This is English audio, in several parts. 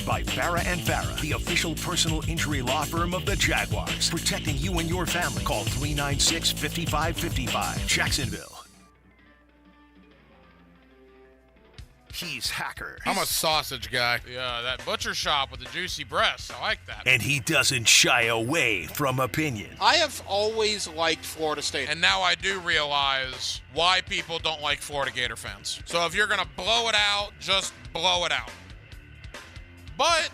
By Farah and Farah, the official personal injury law firm of the Jaguars. Protecting you and your family. Call 396-5555. Jacksonville. He's Hacker. I'm a sausage guy. Yeah, that butcher shop with the juicy breasts. I like that. And he doesn't shy away from opinion. I have always liked Florida State. And now I do realize why people don't like Florida Gator fans. So if you're going to blow it out, just blow it out. But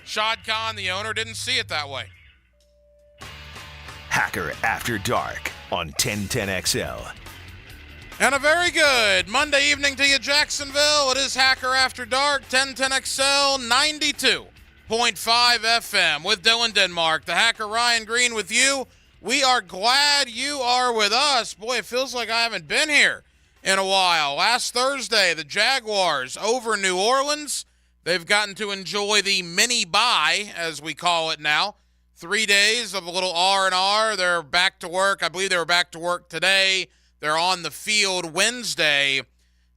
Shad Khan, the owner, didn't see it that way. Hacker After Dark on 1010XL. And a very good Monday evening to you, Jacksonville. It is Hacker After Dark, 1010XL 92.5 FM with Dylan Denmark. The Hacker Ryan Green with you. We are glad you are with us. Boy, it feels like I haven't been here in a while. Last Thursday, the Jaguars over New Orleans. They've gotten to enjoy the mini bye, as we call it now. 3 days of a little R&R. They're back to work. I believe they were back to work today. They're on the field Wednesday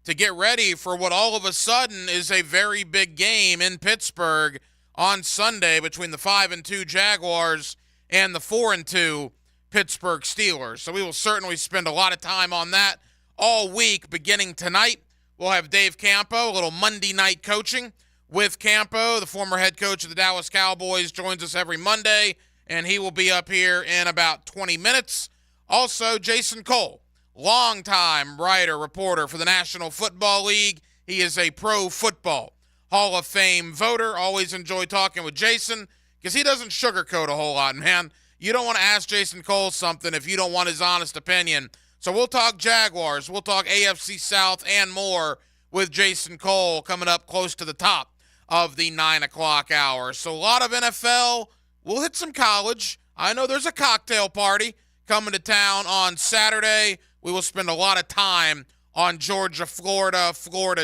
to get ready for what all of a sudden is a very big game in Pittsburgh on Sunday between the 5-2 Jaguars and the 4-2 Pittsburgh Steelers. So we will certainly spend a lot of time on that all week beginning tonight. We'll have Dave Campo, a little Monday night coaching with Campo, the former head coach of the Dallas Cowboys, joins us every Monday, and he will be up here in about 20 minutes. Also, Jason Cole, longtime writer, reporter for the National Football League. He is a Pro Football Hall of Fame voter. Always enjoy talking with Jason because he doesn't sugarcoat a whole lot, man. You don't want to ask Jason Cole something if you don't want his honest opinion. So we'll talk Jaguars, we'll talk AFC South and more with Jason Cole coming up close to the top of the 9 o'clock hour. So a lot of NFL. We'll hit some college. I know there's a cocktail party coming to town on Saturday. We will spend a lot of time on Georgia, Florida,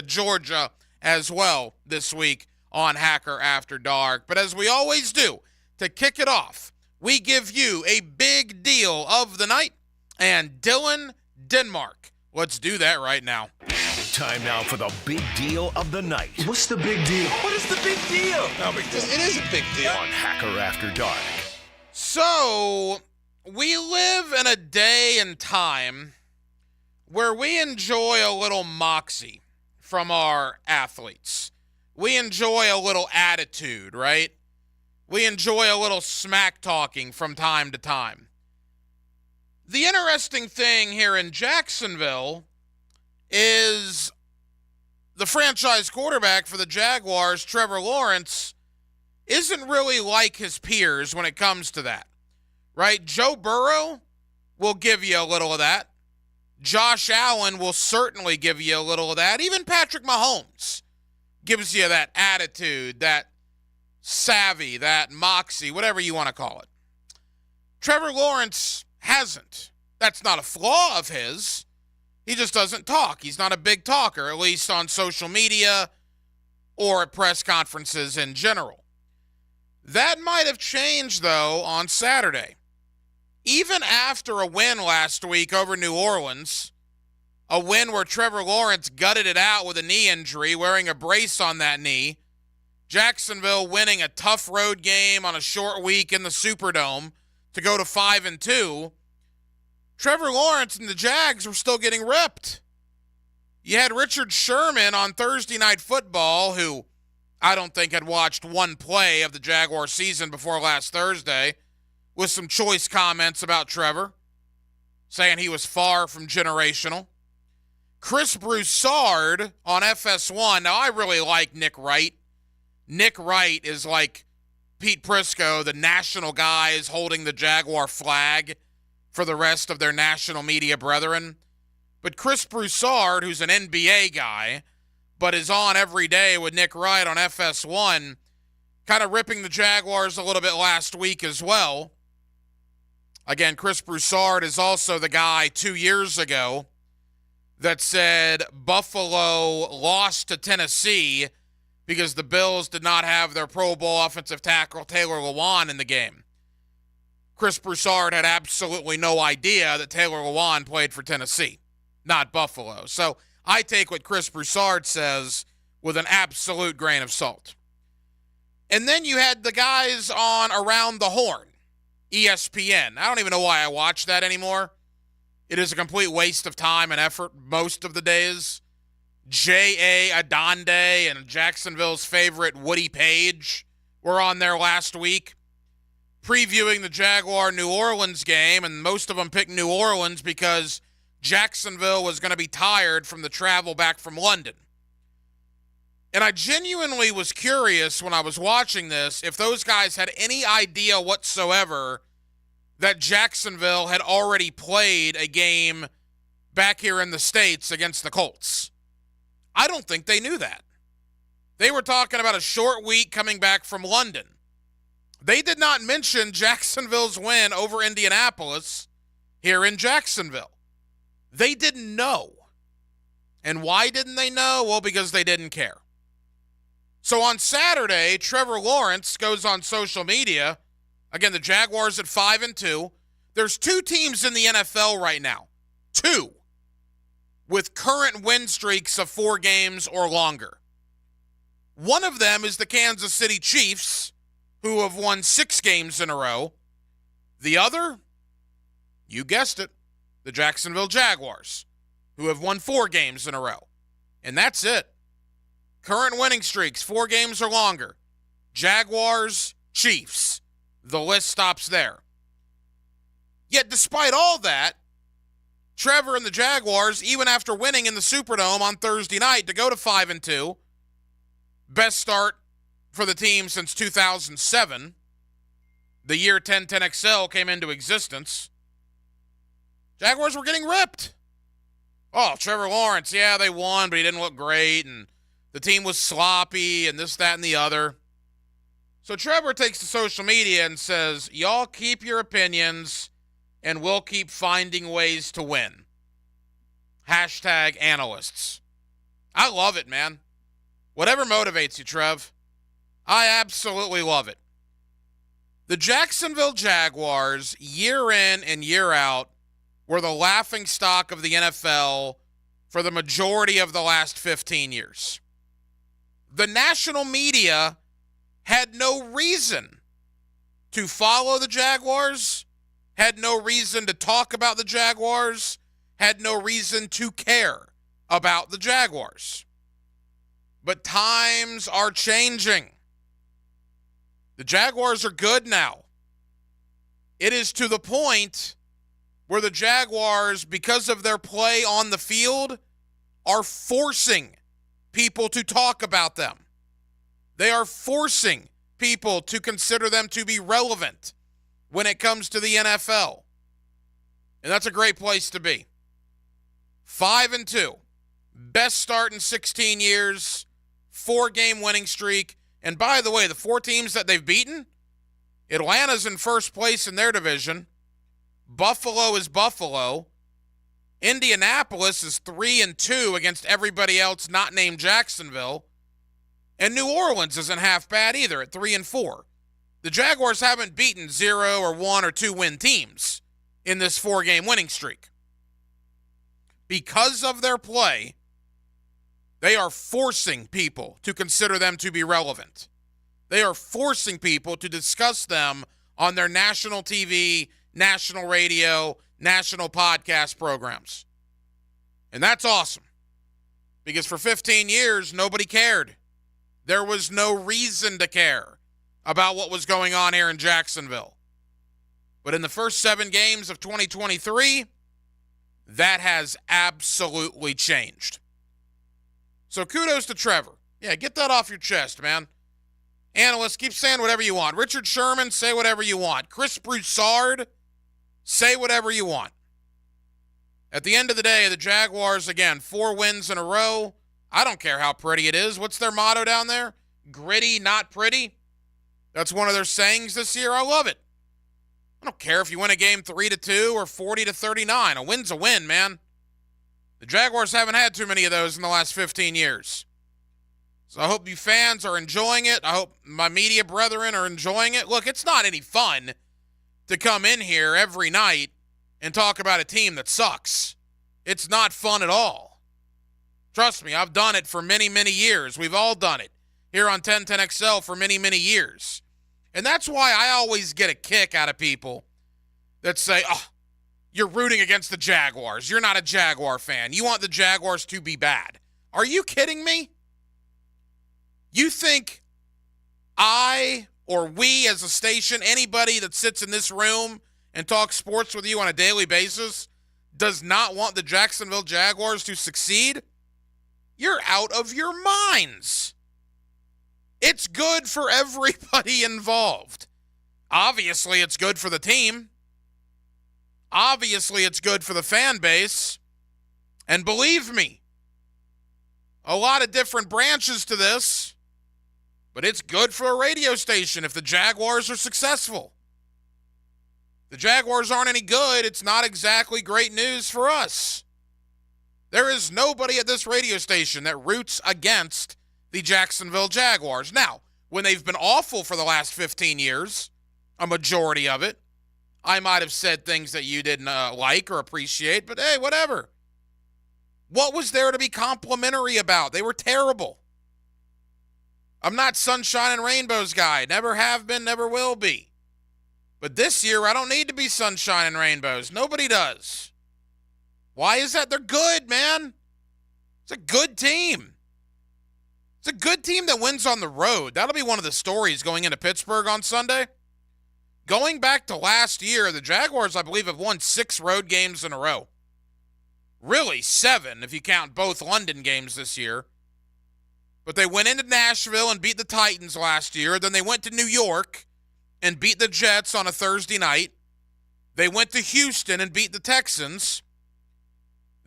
Georgia as well this week on Hacker After Dark. But as we always do, to kick it off, we give you a big deal of the night and Dylan Denmark. Let's do that right now. Time now for the big deal of the night. What's the big deal? What is the big deal? No big deal. It is a big deal. On Hacker After Dark. So, we live in a day and time where we enjoy a little moxie from our athletes. We enjoy a little attitude, right? We enjoy a little smack talking from time to time. The interesting thing here in Jacksonville is the franchise quarterback for the Jaguars, Trevor Lawrence, isn't really like his peers when it comes to that, right? Joe Burrow will give you a little of that. Josh Allen will certainly give you a little of that. Even Patrick Mahomes gives you that attitude, that savvy, that moxie, whatever you want to call it. Trevor Lawrence hasn't. That's not a flaw of his. He just doesn't talk. He's not a big talker, at least on social media or at press conferences in general. That might have changed, though, on Saturday. Even after a win last week over New Orleans, a win where Trevor Lawrence gutted it out with a knee injury, wearing a brace on that knee, Jacksonville winning a tough road game on a short week in the Superdome to go to 5-2, Trevor Lawrence and the Jags were still getting ripped. You had Richard Sherman on Thursday Night Football, who I don't think had watched one play of the Jaguar season before last Thursday, with some choice comments about Trevor, saying he was far from generational. Chris Broussard on FS1. Now, I really like Nick Wright. Nick Wright is like Pete Prisco, the national guys holding the Jaguar flag for the rest of their national media brethren. But Chris Broussard, who's an NBA guy, but is on every day with Nick Wright on FS1, kind of ripping the Jaguars a little bit last week as well. Again, Chris Broussard is also the guy 2 years ago that said Buffalo lost to Tennessee because the Bills did not have their Pro Bowl offensive tackle Taylor Lewan in the game. Chris Broussard had absolutely no idea that Taylor Lewan played for Tennessee, not Buffalo. So I take what Chris Broussard says with an absolute grain of salt. And then you had the guys on Around the Horn, ESPN. I don't even know why I watch that anymore. It is a complete waste of time and effort most of the days. J.A. Adonde and Jacksonville's favorite Woody Page were on there last week previewing the Jaguar-New Orleans game, and most of them picked New Orleans because Jacksonville was going to be tired from the travel back from London. And I genuinely was curious when I was watching this if those guys had any idea whatsoever that Jacksonville had already played a game back here in the States against the Colts. I don't think they knew that. They were talking about a short week coming back from London. They did not mention Jacksonville's win over Indianapolis here in Jacksonville. They didn't know. And why didn't they know? Well, because they didn't care. So on Saturday, Trevor Lawrence goes on social media. Again, the Jaguars at 5-2. There's two teams in the NFL right now. Two. With current win streaks of 4 games or longer. One of them is the Kansas City Chiefs, who have won 6 games in a row. The other, you guessed it, the Jacksonville Jaguars, who have won 4 games in a row. And that's it. Current winning streaks, 4 games or longer. Jaguars, Chiefs. The list stops there. Yet despite all that, Trevor and the Jaguars, even after winning in the Superdome on Thursday night to go to 5-2, best start for the team since 2007, the year 1010XL came into existence, Jaguars were getting ripped. Oh, Trevor Lawrence, yeah, they won, but he didn't look great, and the team was sloppy, and this, that, and the other. So Trevor takes to social media and says, y'all keep your opinions, and we'll keep finding ways to win. Hashtag analysts. I love it, man. Whatever motivates you, Trev. I absolutely love it. The Jacksonville Jaguars, year in and year out, were the laughingstock of the NFL for the majority of the last 15 years. The national media had no reason to follow the Jaguars, had no reason to talk about the Jaguars, had no reason to care about the Jaguars. But times are changing. The Jaguars are good now. It is to the point where the Jaguars, because of their play on the field, are forcing people to talk about them. They are forcing people to consider them to be relevant when it comes to the NFL. And that's a great place to be. 5-2. Best start in 16 years. 4-game winning streak. And by the way, the 4 teams that they've beaten, Atlanta's in first place in their division. Buffalo is Buffalo. Indianapolis is 3-2 against everybody else not named Jacksonville. And New Orleans isn't half bad either at 3-4. The Jaguars haven't beaten 0 or 1 or 2 win teams in this 4-game winning streak. Because of their play, they are forcing people to consider them to be relevant. They are forcing people to discuss them on their national TV, national radio, national podcast programs. And that's awesome. Because for 15 years, nobody cared. There was no reason to care about what was going on here in Jacksonville. But in the first 7 games of 2023, that has absolutely changed. So kudos to Trevor. Yeah, get that off your chest, man. Analysts, keep saying whatever you want. Richard Sherman, say whatever you want. Chris Broussard, say whatever you want. At the end of the day, the Jaguars, again, 4 wins in a row. I don't care how pretty it is. What's their motto down there? Gritty, not pretty. That's one of their sayings this year. I love it. I don't care if you win a game 3-2 or 40-39. A win's a win, man. The Jaguars haven't had too many of those in the last 15 years. So I hope you fans are enjoying it. I hope my media brethren are enjoying it. Look, it's not any fun to come in here every night and talk about a team that sucks. It's not fun at all. Trust me, I've done it for many, many years. We've all done it. here on 1010XL for many, many years. And that's why I always get a kick out of people that say, oh, you're rooting against the Jaguars. You're not a Jaguar fan. You want the Jaguars to be bad. Are you kidding me? You think I or we as a station, anybody that sits in this room and talks sports with you on a daily basis, does not want the Jacksonville Jaguars to succeed? You're out of your minds. It's good for everybody involved. Obviously, it's good for the team. Obviously, it's good for the fan base. And believe me, a lot of different branches to this, but it's good for a radio station if the Jaguars are successful. The Jaguars aren't any good, it's not exactly great news for us. There is nobody at this radio station that roots against the Jacksonville Jaguars. Now, when they've been awful for the last 15 years, a majority of it, I might have said things that you didn't like or appreciate, but hey, whatever. What was there to be complimentary about? They were terrible. I'm not sunshine and rainbows guy. Never have been, never will be. But this year, I don't need to be sunshine and rainbows. Nobody does. Why is that? They're good, man. It's a good team. It's a good team that wins on the road. That'll be one of the stories going into Pittsburgh on Sunday. Going back to last year, the Jaguars, I believe, have won 6 road games in a row. Really, 7 if you count both London games this year. But they went into Nashville and beat the Titans last year. Then they went to New York and beat the Jets on a Thursday night. They went to Houston and beat the Texans.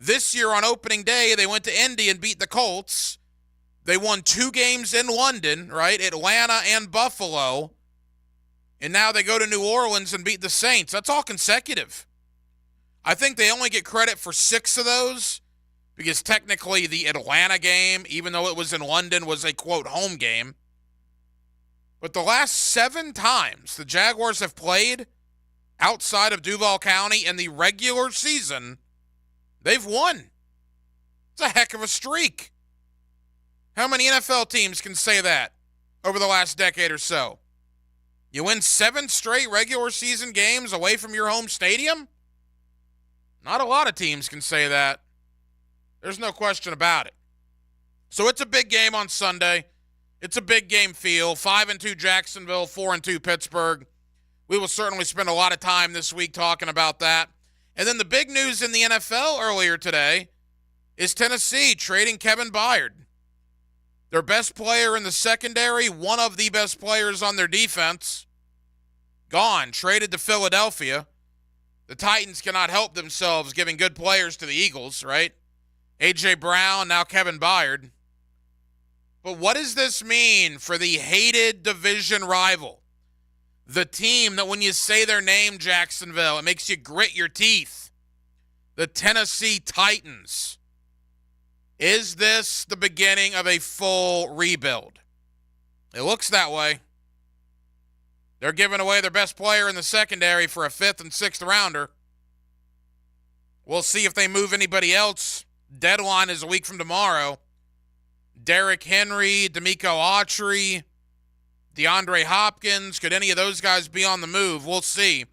This year on opening day, they went to Indy and beat the Colts. They won 2 games in London, right? Atlanta and Buffalo. And now they go to New Orleans and beat the Saints. That's all consecutive. I think they only get credit for 6 of those because technically the Atlanta game, even though it was in London, was a, quote, home game. But the last 7 times the Jaguars have played outside of Duval County in the regular season, they've won. It's a heck of a streak. How many NFL teams can say that over the last decade or so? You win 7 straight regular season games away from your home stadium? Not a lot of teams can say that. There's no question about it. So it's a big game on Sunday. It's a big game feel. 5-2 Jacksonville, 4-2 Pittsburgh. We will certainly spend a lot of time this week talking about that. And then the big news in the NFL earlier today is Tennessee trading Kevin Byard. Their best player in the secondary, one of the best players on their defense, gone, traded to Philadelphia. The Titans cannot help themselves giving good players to the Eagles, right? A.J. Brown, now Kevin Byard. But what does this mean for the hated division rival? The team that when you say their name, Jacksonville, it makes you grit your teeth. The Tennessee Titans. Is this the beginning of a full rebuild? It looks that way. They're giving away their best player in the secondary for a 5th and 6th rounder. We'll see if they move anybody else. Deadline is a week from tomorrow. Derrick Henry, D'Amico Autry, DeAndre Hopkins. Could any of those guys be on the move? We'll see.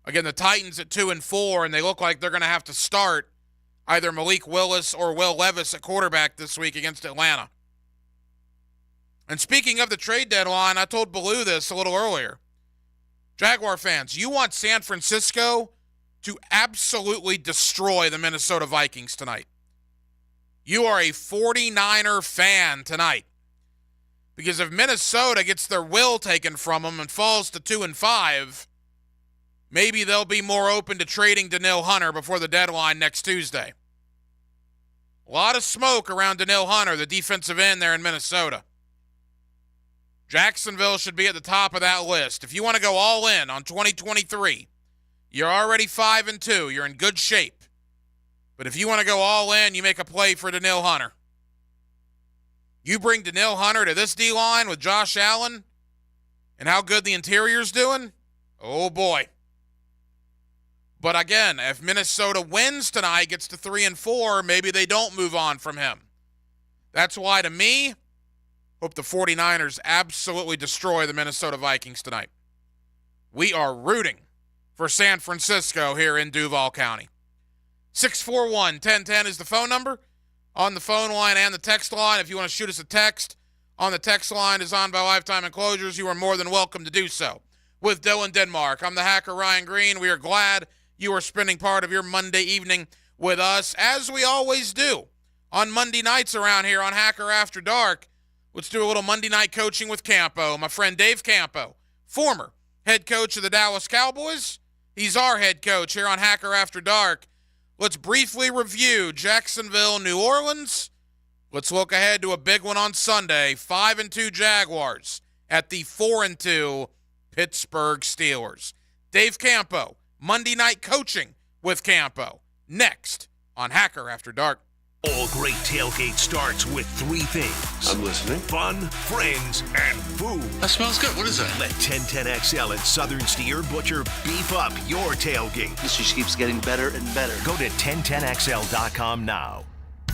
Again, the Titans at 2-4, and they look like they're going to have to start either Malik Willis or Will Levis at quarterback this week against Atlanta. And speaking of the trade deadline, I told Ballou this a little earlier. Jaguar fans, you want San Francisco to absolutely destroy the Minnesota Vikings tonight. You are a 49er fan tonight. Because if Minnesota gets their will taken from them and falls to 2-5, maybe they'll be more open to trading Danielle Hunter before the deadline next Tuesday. A lot of smoke around Danielle Hunter, the defensive end there in Minnesota. Jacksonville should be at the top of that list. If you want to go all in on 2023, you're already 5-2. You're in good shape. But if you want to go all in, you make a play for Danielle Hunter. You bring Danielle Hunter to this D-line with Josh Allen and how good the interior's doing, oh boy. But again, if Minnesota wins tonight, gets to 3-4, maybe they don't move on from him. That's why, to me, Hope the 49ers absolutely destroy the Minnesota Vikings tonight. We are rooting for San Francisco here in Duval County. 641-1010 is the phone number on the phone line and the text line. If you want to shoot us a text on the text line designed by Lifetime Enclosures, you are more than welcome to do so. With Dylan Denmark, I'm the hacker Ryan Green. We are glad you are spending part of your Monday evening with us, as we always do on Monday nights around here on Hacker After Dark. Let's do a little Monday night coaching with Campo. My friend Dave Campo, former head coach of the Dallas Cowboys. He's our head coach here on Hacker After Dark. Let's briefly review Jacksonville, New Orleans. Let's look ahead to a big one on Sunday, 5-2 Jaguars at the 4-2 Pittsburgh Steelers. Dave Campo, Monday night coaching with Campo, next on Hacker After Dark. All great tailgate starts with three things. I'm listening. Fun, friends, and food. That smells good. What is that? Let 1010XL and Southern Steer Butcher beef up your tailgate. This just keeps getting better and better. Go to 1010XL.com now.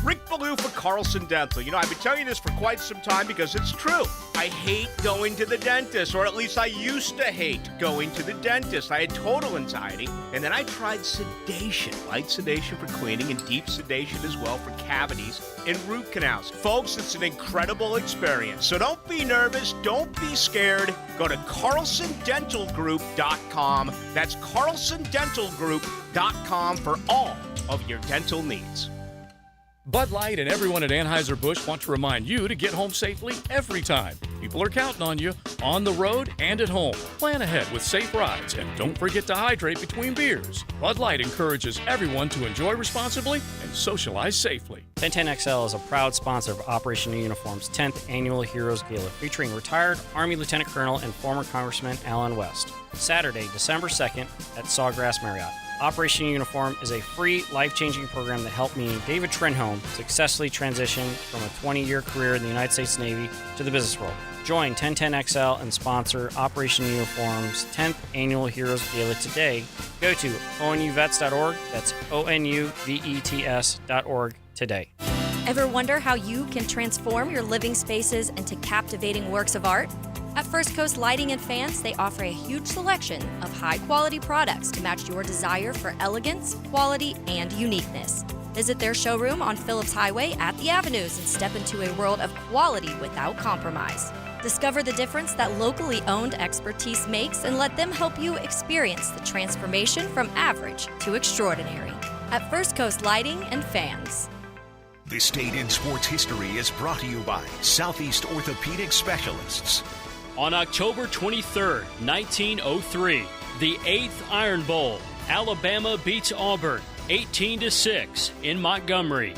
Rick Ballou for Carlson Dental. You know, I've been telling you this for quite some time because it's true. I hate going to the dentist, or at least I used to hate going to the dentist. I had total anxiety, and then I tried sedation. Light sedation for cleaning and deep sedation as well for cavities and root canals. Folks, it's an incredible experience. So don't be nervous. Don't be scared. Go to CarlsonDentalGroup.com. That's CarlsonDentalGroup.com for all of your dental needs. Bud Light and everyone at Anheuser-Busch want to remind you to get home safely every time. People are counting on you, on the road and at home. Plan ahead with safe rides, and don't forget to hydrate between beers. Bud Light encourages everyone to enjoy responsibly and socialize safely. 1010XL is a proud sponsor of Operation New Uniform's 10th Annual Heroes Gala, featuring retired Army Lieutenant Colonel and former Congressman Alan West. Saturday, December 2nd at Sawgrass Marriott. Operation Uniform is a free, life-changing program that helped me, David Trenholm, successfully transition from a 20-year career in the United States Navy to the business world. Join 1010XL and sponsor Operation Uniform's 10th Annual Heroes Gala today. Go to onuvets.org. That's onuvets.org today. Ever wonder how you can transform your living spaces into captivating works of art? At First Coast Lighting and Fans, they offer a huge selection of high-quality products to match your desire for elegance, quality, and uniqueness. Visit their showroom on Phillips Highway at the Avenues and step into a world of quality without compromise. Discover the difference that locally owned expertise makes and let them help you experience the transformation from average to extraordinary. At First Coast Lighting and Fans. This Date in Sports History is brought to you by Southeast Orthopedic Specialists. On October 23, 1903, the 8th Iron Bowl, Alabama beats Auburn 18-6 in Montgomery.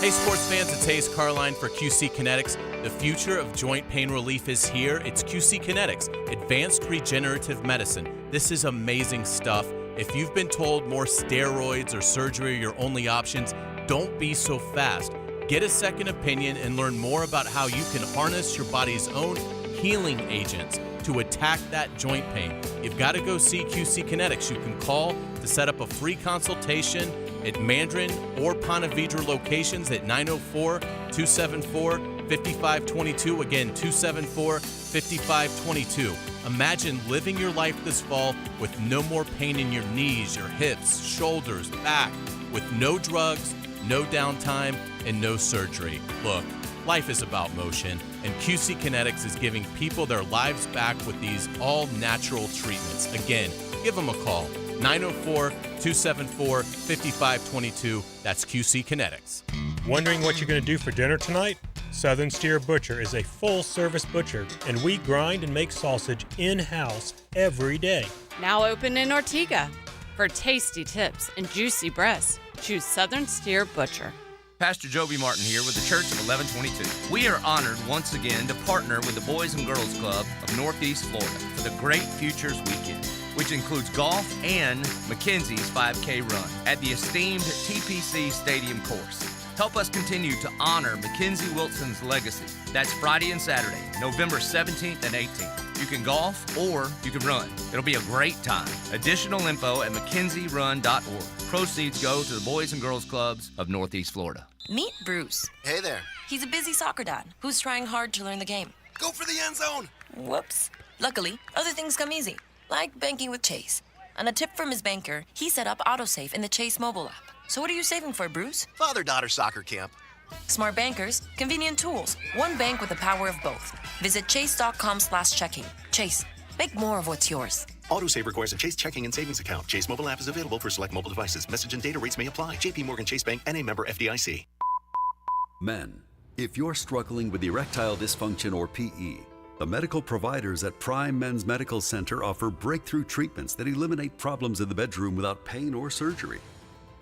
Hey sports fans, it's Hayes Carline for QC Kinetics. The future of joint pain relief is here. It's QC Kinetics, advanced regenerative medicine. This is amazing stuff. If you've been told more steroids or surgery are your only options, don't be so fast. Get a second opinion and learn more about how you can harness your body's own healing agents to attack that joint pain. You've got to go see QC Kinetics. You can call to set up a free consultation at Mandarin or Ponte Vedra locations at 904-274-5522. Again, 274-5522. Imagine living your life this fall with no more pain in your knees, your hips, shoulders, back, with no drugs, no downtime, and no surgery. Look, life is about motion, and QC Kinetics is giving people their lives back with these all-natural treatments. Again, give them a call, 904-274-5522. That's QC Kinetics. Wondering what you're going to do for dinner tonight? Southern Steer Butcher is a full-service butcher, and we grind and make sausage in-house every day. Now open in Ortega. For tasty tips and juicy breasts, choose Southern Steer Butcher. Pastor Joby Martin here with the Church of 1122. We are honored once again to partner with the Boys and Girls Club of Northeast Florida for the Great Futures Weekend, which includes golf and Mackenzie's 5K run at the esteemed TPC Stadium course. Help us continue to honor Mackenzie Wilson's legacy. That's Friday and Saturday, November 17th and 18th. You can golf or you can run. It'll be a great time. Additional info at MackenzieRun.org. Proceeds go to the Boys and Girls Clubs of Northeast Florida. Meet Bruce. Hey there. He's a busy soccer dad who's trying hard to learn the game. Go for the end zone. Whoops. Luckily, other things come easy, like banking with Chase. On a tip from his banker, he set up AutoSave in the Chase mobile app. So what are you saving for, Bruce? Father-daughter soccer camp. Smart bankers, convenient tools. One bank with the power of both. Visit chase.com/checking. Chase, make more of what's yours. AutoSave requires a Chase checking and savings account. Chase mobile app is available for select mobile devices. Message and data rates may apply. JP Morgan Chase Bank, N.A. member FDIC. Men, if you're struggling with erectile dysfunction or PE, the medical providers at Prime Men's Medical Center offer breakthrough treatments that eliminate problems in the bedroom without pain or surgery.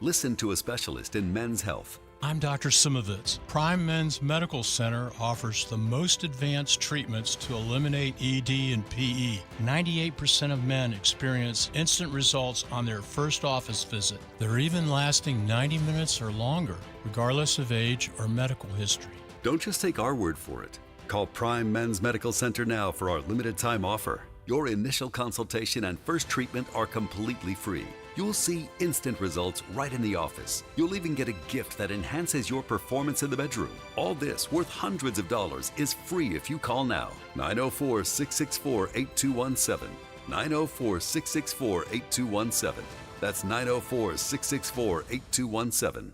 Listen to a specialist in men's health. I'm Dr. Simovitz. Prime Men's Medical Center offers the most advanced treatments to eliminate ED and PE. 98% of men experience instant results on their first office visit. They're even lasting 90 minutes or longer, regardless of age or medical history. Don't just take our word for it. Call Prime Men's Medical Center now for our limited time offer. Your initial consultation and first treatment are completely free. You'll see instant results right in the office. You'll even get a gift that enhances your performance in the bedroom. All this, worth hundreds of dollars, is free if you call now. 904-664-8217. 904-664-8217. That's 904-664-8217.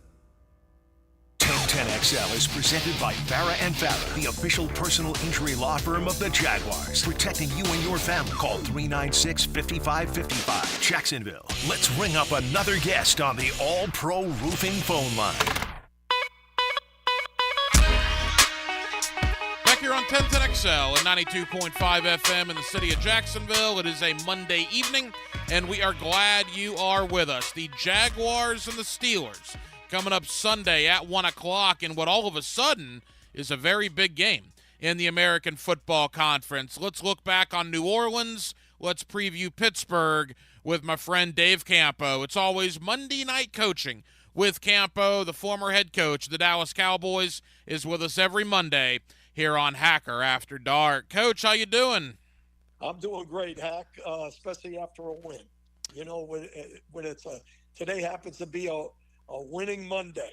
1010XL is presented by Farah and Farah, the official personal injury law firm of the Jaguars, protecting you and your family. Call 396-5555, Jacksonville. Let's ring up another guest on the All-Pro Roofing phone line. Back here on 1010XL and 92.5 FM in the city of Jacksonville. It is a Monday evening, and we are glad you are with us. The Jaguars and the Steelers coming up Sunday at 1 o'clock in what all of a sudden is a very big game in the American Football Conference. Let's look back on New Orleans. Let's preview Pittsburgh with my friend Dave Campo. It's always Monday night coaching with Campo. The former head coach of the Dallas Cowboys is with us every Monday here on Hacker After Dark. Coach, how you doing? I'm doing great, Hack, especially after a win. You know, when it's today happens to be a winning Monday.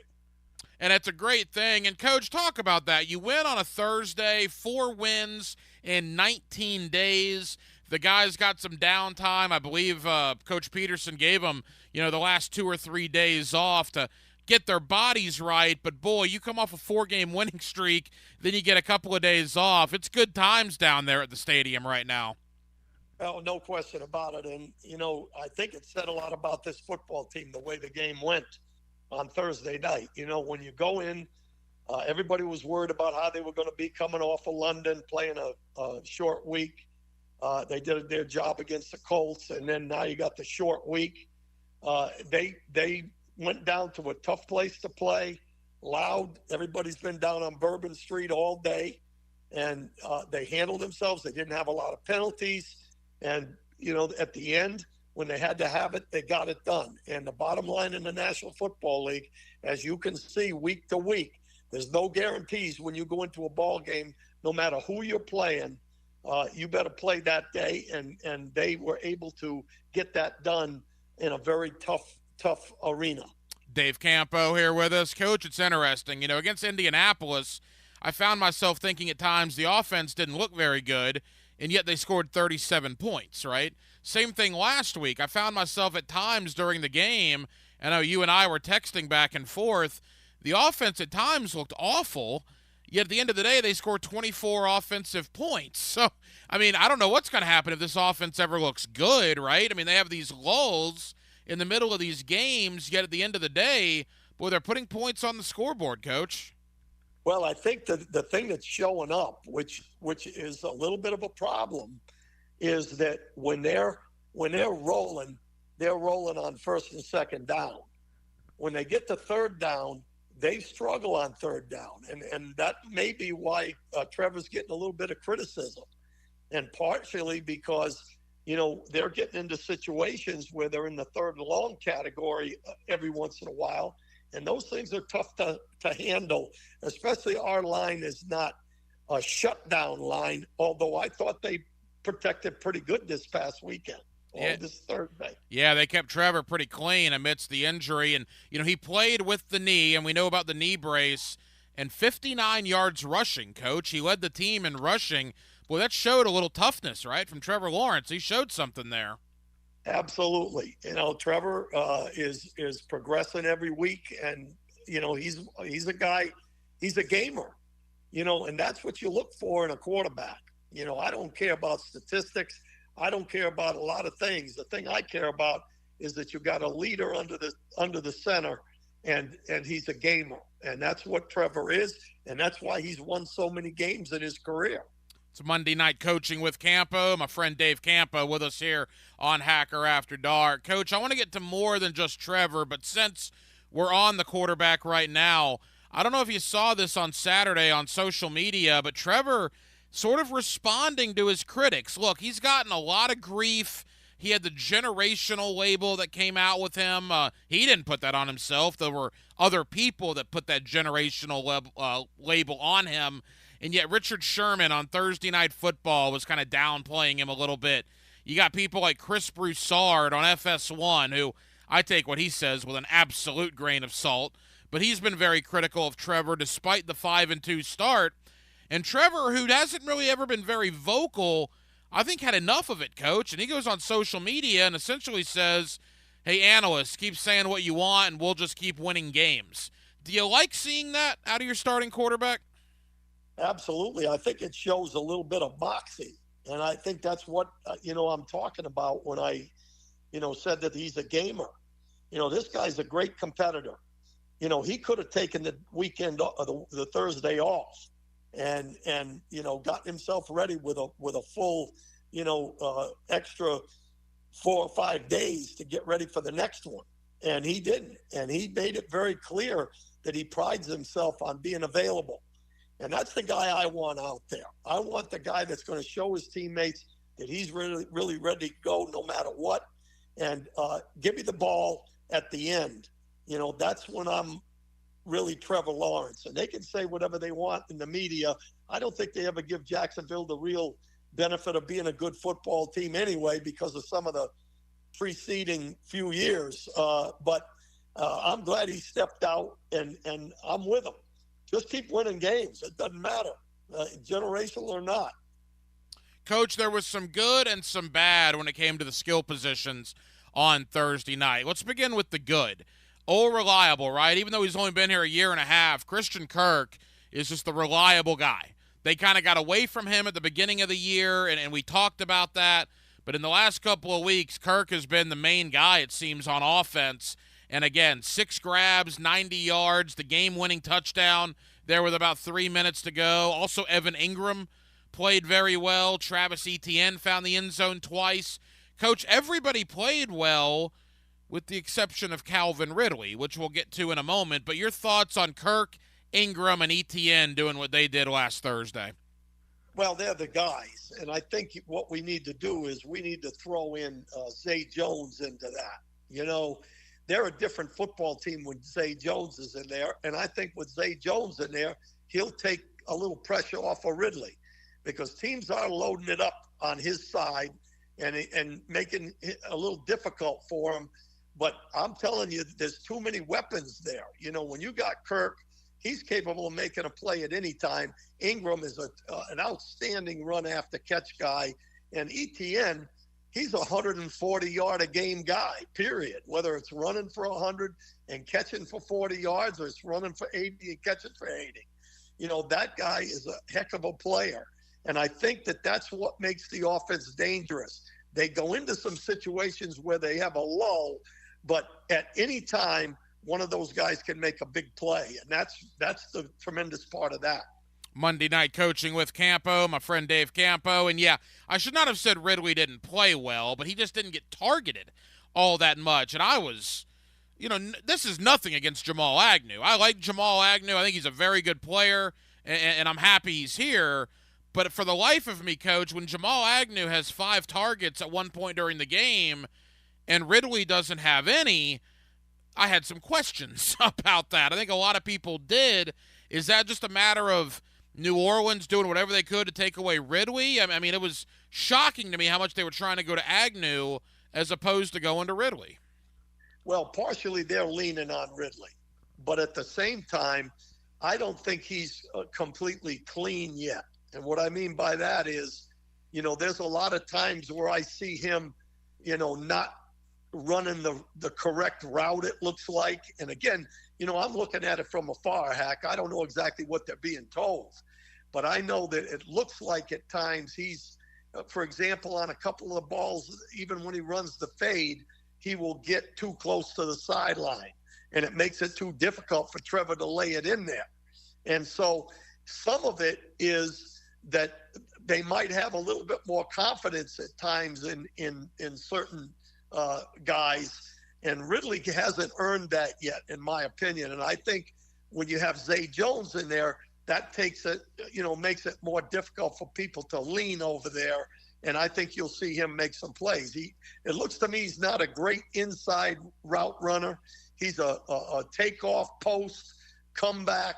And it's a great thing. And, Coach, talk about that. You win on a Thursday, 4 wins in 19 days. The guys got some downtime. I believe Coach Peterson gave them, the last 2 or 3 days off to get their bodies right. But, boy, you come off a 4-game winning streak, then you get a couple of days off. It's good times down there at the stadium right now. Well, no question about it. And, I think it said a lot about this football team, the way the game went on Thursday night. When you go in, everybody was worried about how they were going to be coming off of London, playing a short week. They did their job against the Colts, and then now you got the short week. They went down to a tough place to play, loud. Everybody's been down on Bourbon Street all day, and they handled themselves. They didn't have a lot of penalties, and, at the end, when they had to have it, they got it done. And the bottom line in the National Football League, as you can see week to week, there's no guarantees when you go into a ball game, no matter who you're playing, you better play that day. And they were able to get that done in a very tough arena. Dave Campo here with us. Coach, it's interesting. Against Indianapolis, I found myself thinking at times the offense didn't look very good, and yet they scored 37 points, right? Same thing last week. I found myself at times during the game, I know you and I were texting back and forth, the offense at times looked awful, yet at the end of the day, they scored 24 offensive points. So, I don't know what's going to happen if this offense ever looks good, right? They have these lulls in the middle of these games, yet at the end of the day, boy, they're putting points on the scoreboard, Coach. Well, I think the thing that's showing up, which is a little bit of a problem, is that when they're rolling on first and second down. When they get to third down, they struggle on third down, and that may be why Trevor's getting a little bit of criticism, and partially because they're getting into situations where they're in the third and long category every once in a while. And those things are tough to handle, especially our line is not a shutdown line, although I thought they protected pretty good this past weekend, this Thursday. Yeah, they kept Trevor pretty clean amidst the injury. And, he played with the knee, and we know about the knee brace. and 59 yards rushing, Coach. He led the team in rushing. Boy, that showed a little toughness, right, from Trevor Lawrence. He showed something there. Absolutely. Trevor is progressing every week, and he's a guy, he's a gamer, and that's what you look for in a quarterback. I don't care about statistics. I don't care about a lot of things. The thing I care about is that you got a leader under the center, and he's a gamer, and that's what Trevor is, and that's why he's won so many games in his career. It's Monday Night Coaching with Campo. My friend Dave Campo with us here on Hacker After Dark. Coach, I want to get to more than just Trevor, but since we're on the quarterback right now, I don't know if you saw this on Saturday on social media, but Trevor sort of responding to his critics. Look, he's gotten a lot of grief. He had the generational label that came out with him. He didn't put that on himself. There were other people that put that generational label on him. And yet Richard Sherman on Thursday Night Football was kind of downplaying him a little bit. You got people like Chris Broussard on FS1, who I take what he says with an absolute grain of salt. But he's been very critical of Trevor despite the 5-2 start. And Trevor, who hasn't really ever been very vocal, I think had enough of it, Coach. And he goes on social media and essentially says, hey, analysts, keep saying what you want and we'll just keep winning games. Do you like seeing that out of your starting quarterback? Absolutely. I think it shows a little bit of moxie. And I think that's what, I'm talking about when I, said that he's a gamer. This guy's a great competitor. He could have taken the weekend, the Thursday off and gotten himself ready with a full, extra 4 or 5 days to get ready for the next one. And he didn't. And he made it very clear that he prides himself on being available. And that's the guy I want out there. I want the guy that's going to show his teammates that he's really, really ready to go no matter what. And give me the ball at the end. That's when I'm really Trevor Lawrence. And they can say whatever they want in the media. I don't think they ever give Jacksonville the real benefit of being a good football team anyway because of some of the preceding few years. But I'm glad he stepped out, and I'm with him. Just keep winning games. It doesn't matter, generational or not. Coach, there was some good and some bad when it came to the skill positions on Thursday night. Let's begin with the good. All reliable, right? Even though he's only been here a year and a half, Christian Kirk is just the reliable guy. They kind of got away from him at the beginning of the year, and we talked about that. But in the last couple of weeks, Kirk has been the main guy, it seems, on offense. And again, 6 grabs, 90 yards, the game-winning touchdown there with about 3 minutes to go. Also, Evan Ingram played very well. Travis Etienne found the end zone twice. Coach, everybody played well with the exception of Calvin Ridley, which we'll get to in a moment. But your thoughts on Kirk, Ingram, and Etienne doing what they did last Thursday? Well, they're the guys. And I think what we need to do is we need to throw in Zay Jones into that. They're a different football team when Zay Jones is in there. And I think with Zay Jones in there, he'll take a little pressure off of Ridley because teams are loading it up on his side and making it a little difficult for him. But I'm telling you, there's too many weapons there. When you got Kirk, he's capable of making a play at any time. Ingram is an outstanding run after catch guy. And Etienne, he's a 140-yard-a-game guy, period, whether it's running for 100 and catching for 40 yards or it's running for 80 and catching for 80. That guy is a heck of a player. And I think that's what makes the offense dangerous. They go into some situations where they have a lull, but at any time, one of those guys can make a big play. And that's the tremendous part of that. Monday Night Coaching with Campo, my friend Dave Campo. And yeah, I should not have said Ridley didn't play well, but he just didn't get targeted all that much. And I was, this is nothing against Jamal Agnew. I like Jamal Agnew. I think he's a very good player, and I'm happy he's here. But for the life of me, Coach, when Jamal Agnew has 5 targets at one point during the game and Ridley doesn't have any, I had some questions about that. I think a lot of people did. Is that just a matter of New Orleans doing whatever they could to take away Ridley? I mean, it was shocking to me how much they were trying to go to Agnew as opposed to going to Ridley. Well, partially they're leaning on Ridley. But at the same time, I don't think he's completely clean yet. And what I mean by that is, there's a lot of times where I see him, not running the correct route, it looks like. And again, I'm looking at it from afar, Hack. I don't know exactly what they're being told, but I know that it looks like at times he's, for example, on a couple of balls, even when he runs the fade, he will get too close to the sideline, and it makes it too difficult for Trevor to lay it in there. And so some of it is that they might have a little bit more confidence at times in certain guys, and Ridley hasn't earned that yet, in my opinion. And I think when you have Zay Jones in there, that takes it, makes it more difficult for people to lean over there. And I think you'll see him make some plays. It looks to me he's not a great inside route runner. He's a takeoff, post, comeback,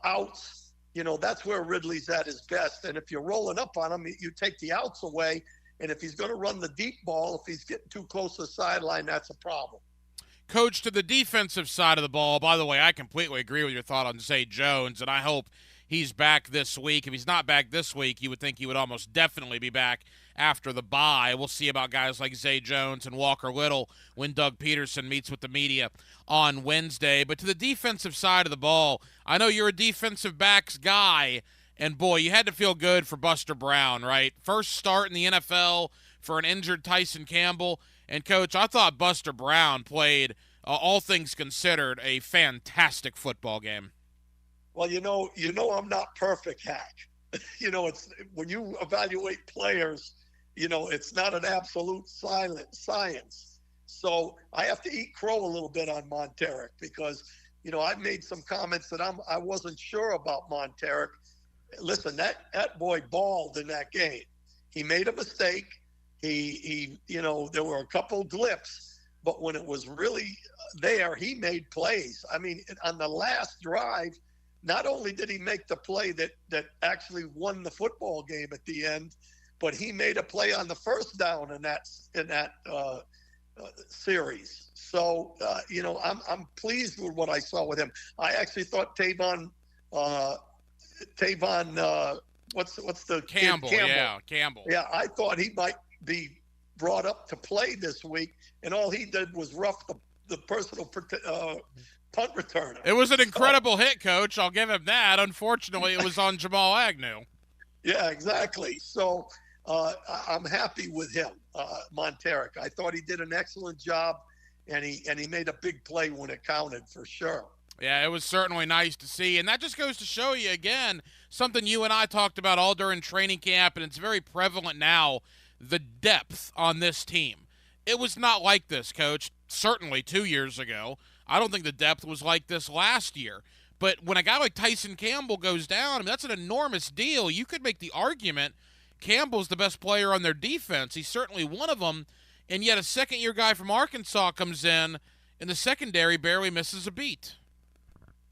outs. That's where Ridley's at his best. And if you're rolling up on him, you take the outs away. And if he's going to run the deep ball, if he's getting too close to the sideline, that's a problem. Coach, to the defensive side of the ball, by the way, I completely agree with your thought on Zay Jones, and I hope he's back this week. If he's not back this week, you would think he would almost definitely be back after the bye. We'll see about guys like Zay Jones and Walker Little when Doug Peterson meets with the media on Wednesday. But to the defensive side of the ball, I know you're a defensive backs guy, and boy, you had to feel good for Buster Brown, right? First start in the NFL for an injured Tyson Campbell. And, Coach, I thought Buster Brown played, all things considered, a fantastic football game. Well, I'm not perfect, Hack. It's when you evaluate players, it's not an absolute science. So I have to eat crow a little bit on Monteric because, I've made some comments that I wasn't sure about Monteric. Listen, that boy balled in that game. He made a mistake. He there were a couple blips, but when it was really there, he made plays. I mean, on the last drive, not only did he make the play that actually won the football game at the end, but he made a play on the first down in that series. So, I'm pleased with what I saw with him. I actually thought Tavon, what's the Campbell? kid? Yeah, Campbell. Yeah, I thought he might be brought up to play this week, and all he did was rough the personal punt returner. It was an incredible hit, Coach. I'll give him that. Unfortunately, it was on Jamal Agnew. Yeah, exactly. So I'm happy with him, Monteric. I thought he did an excellent job, and he made a big play when it counted for sure. Yeah, it was certainly nice to see. And that just goes to show you, again, something you and I talked about all during training camp, and it's very prevalent now, the depth on this team. It was not like this, Coach, certainly 2 years ago. I don't think the depth was like this last year. But when a guy like Tyson Campbell goes down, that's an enormous deal. You could make the argument Campbell's the best player on their defense. He's certainly one of them. And yet a second-year guy from Arkansas comes in the secondary barely misses a beat.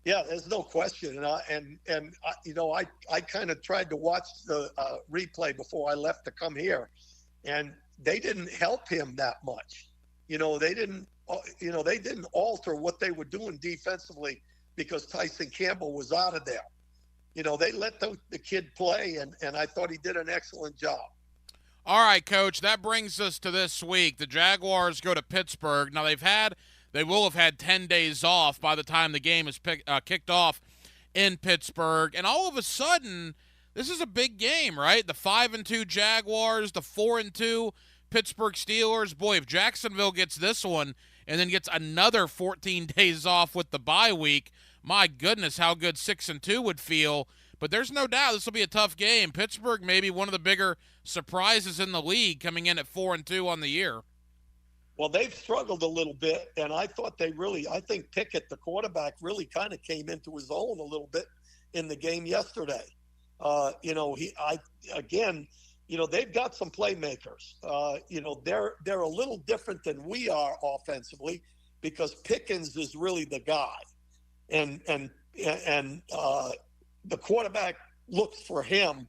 Yeah, there's no question. And I kind of tried to watch the replay before I left to come here, and they didn't help him that much. They didn't alter what they were doing defensively because Tyson Campbell was out of there. They let the kid play, and I thought he did an excellent job. All right, Coach, that brings us to this week. The Jaguars go to Pittsburgh. Now, they will have had 10 days off by the time the game is kicked off in Pittsburgh. And all of a sudden, this is a big game, right? The 5-2 Jaguars, the 4-2 Pittsburgh Steelers. Boy, if Jacksonville gets this one and then gets another 14 days off with the bye week, my goodness, how good 6-2 would feel. But there's no doubt this will be a tough game. Pittsburgh may be one of the bigger surprises in the league coming in at 4-2 on the year. Well, they've struggled a little bit, and I think Pickett, the quarterback, really kind of came into his own a little bit in the game yesterday. They've got some playmakers. They're a little different than we are offensively because Pickens is really the guy, and the quarterback looks for him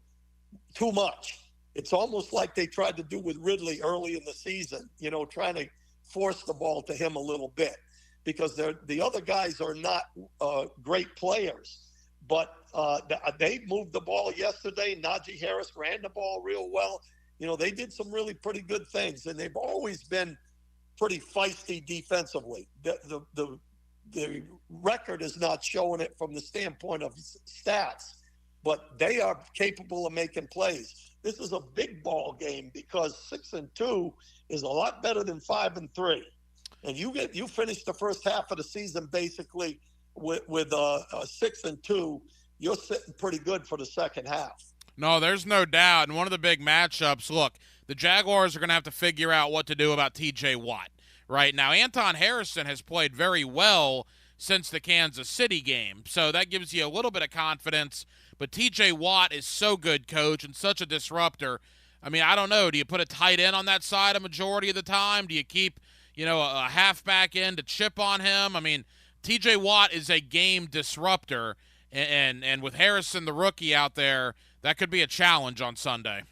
too much. It's almost like they tried to do with Ridley early in the season, trying to force the ball to him a little bit because the other guys are not great players. but they moved the ball yesterday. Najee Harris ran the ball real well. They did some really pretty good things, and they've always been pretty feisty defensively. The record is not showing it from the standpoint of stats, but they are capable of making plays. This is a big ball game because 6-2 is a lot better than 5-3, and you finish the first half of the season basically with 6-2. You're sitting pretty good for the second half. No, there's no doubt. And one of the big matchups, look, the Jaguars are going to have to figure out what to do about T.J. Watt. Right now, Anton Harrison has played very well since the Kansas City game, so that gives you a little bit of confidence. But T.J. Watt is so good, Coach, and such a disruptor. I mean, I don't know. Do you put a tight end on that side a majority of the time? Do you keep, a halfback in to chip on him? I mean, T.J. Watt is a game disruptor, and with Harrison, the rookie, out there, that could be a challenge on Sunday.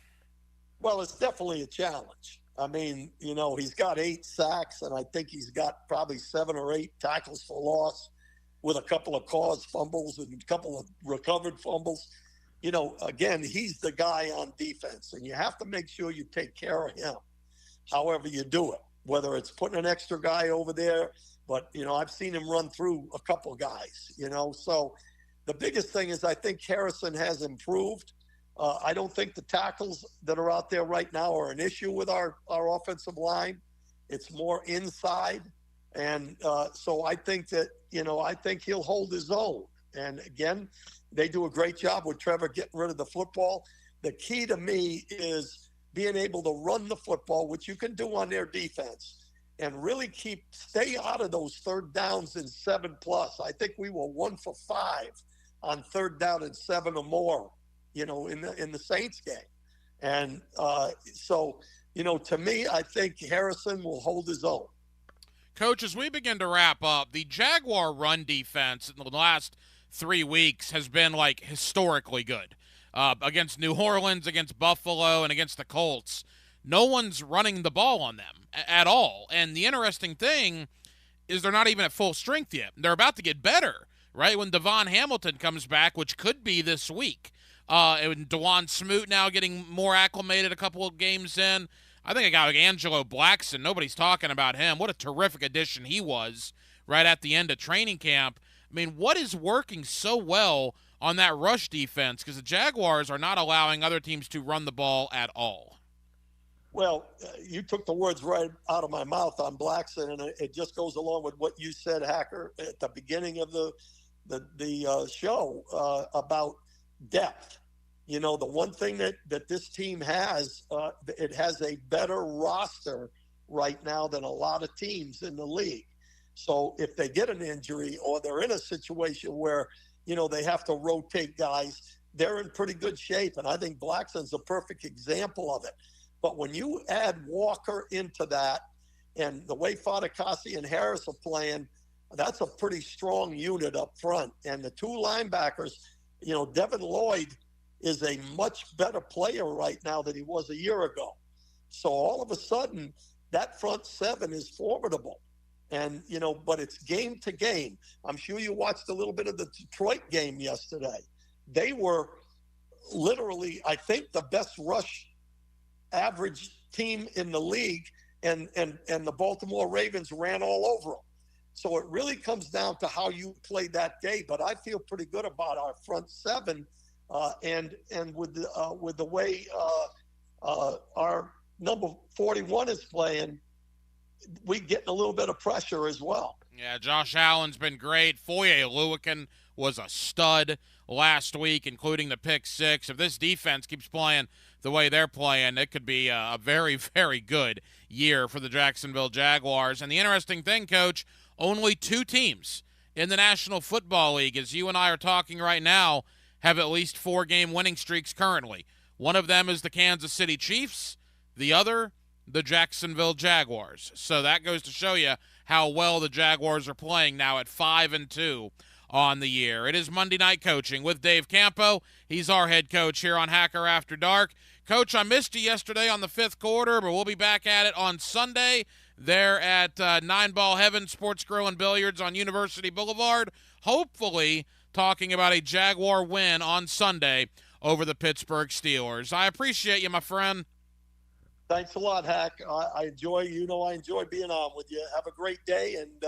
Well, it's definitely a challenge. I mean, he's got 8 sacks, and I think he's got probably 7 or 8 tackles for loss with a couple of caused fumbles and a couple of recovered fumbles. Again, he's the guy on defense, and you have to make sure you take care of him however you do it, whether it's putting an extra guy over there. But, I've seen him run through a couple of guys, So the biggest thing is I think Harrison has improved. I don't think the tackles that are out there right now are an issue with our offensive line. It's more inside. And so I think that, I think he'll hold his own. And again, they do a great job with Trevor getting rid of the football. The key to me is being able to run the football, which you can do on their defense, and really stay out of those third downs in 7+. I think we were 1 for 5 on third down and 7 or more. In the Saints game. And so, to me, I think Harrison will hold his own. Coach, as we begin to wrap up, the Jaguar run defense in the last 3 weeks has been, historically good. Against New Orleans, against Buffalo, and against the Colts. No one's running the ball on them at all. And the interesting thing is they're not even at full strength yet. They're about to get better, right, when Devon Hamilton comes back, which could be this week. And DeJuan Smoot now getting more acclimated a couple of games in. I think a guy like Angelo Blackson, nobody's talking about him. What a terrific addition he was right at the end of training camp. I mean, what is working so well on that rush defense? Because the Jaguars are not allowing other teams to run the ball at all. Well, you took the words right out of my mouth on Blackson, and it just goes along with what you said, Hacker, at the beginning of the show about depth. The one thing that this team has, it has a better roster right now than a lot of teams in the league. So if they get an injury or they're in a situation where, they have to rotate guys, they're in pretty good shape. And I think Blackson's a perfect example of it. But when you add Walker into that and the way Fatukasi and Harris are playing, that's a pretty strong unit up front. And the 2 linebackers, Devin Lloyd is a much better player right now than he was a year ago. So all of a sudden, that front 7 is formidable. And, but it's game to game. I'm sure you watched a little bit of the Detroit game yesterday. They were literally, I think, the best rush average team in the league, and the Baltimore Ravens ran all over them. So it really comes down to how you play that day. But I feel pretty good about our front 7, and with the way our number 41 is playing, we getting a little bit of pressure as well. Yeah, Josh Allen's been great. Foye Oluokun was a stud last week, including the pick 6. If this defense keeps playing the way they're playing, it could be a very, very good year for the Jacksonville Jaguars. And the interesting thing, Coach, only 2 teams in the National Football League, as you and I are talking right now, have at least 4-game winning streaks currently. One of them is the Kansas City Chiefs. The other, the Jacksonville Jaguars. So that goes to show you how well the Jaguars are playing now at 5-2 on the year. It is Monday Night Coaching with Dave Campo. He's our head coach here on Hacker After Dark. Coach, I missed you yesterday on the 5th quarter, but we'll be back at it on Sunday there at 9 Ball Heaven Sports Grill and Billiards on University Boulevard. Hopefully talking about a Jaguar win on Sunday over the Pittsburgh Steelers. I appreciate you, my friend. Thanks a lot, Hack. I enjoy being on with you. Have a great day, and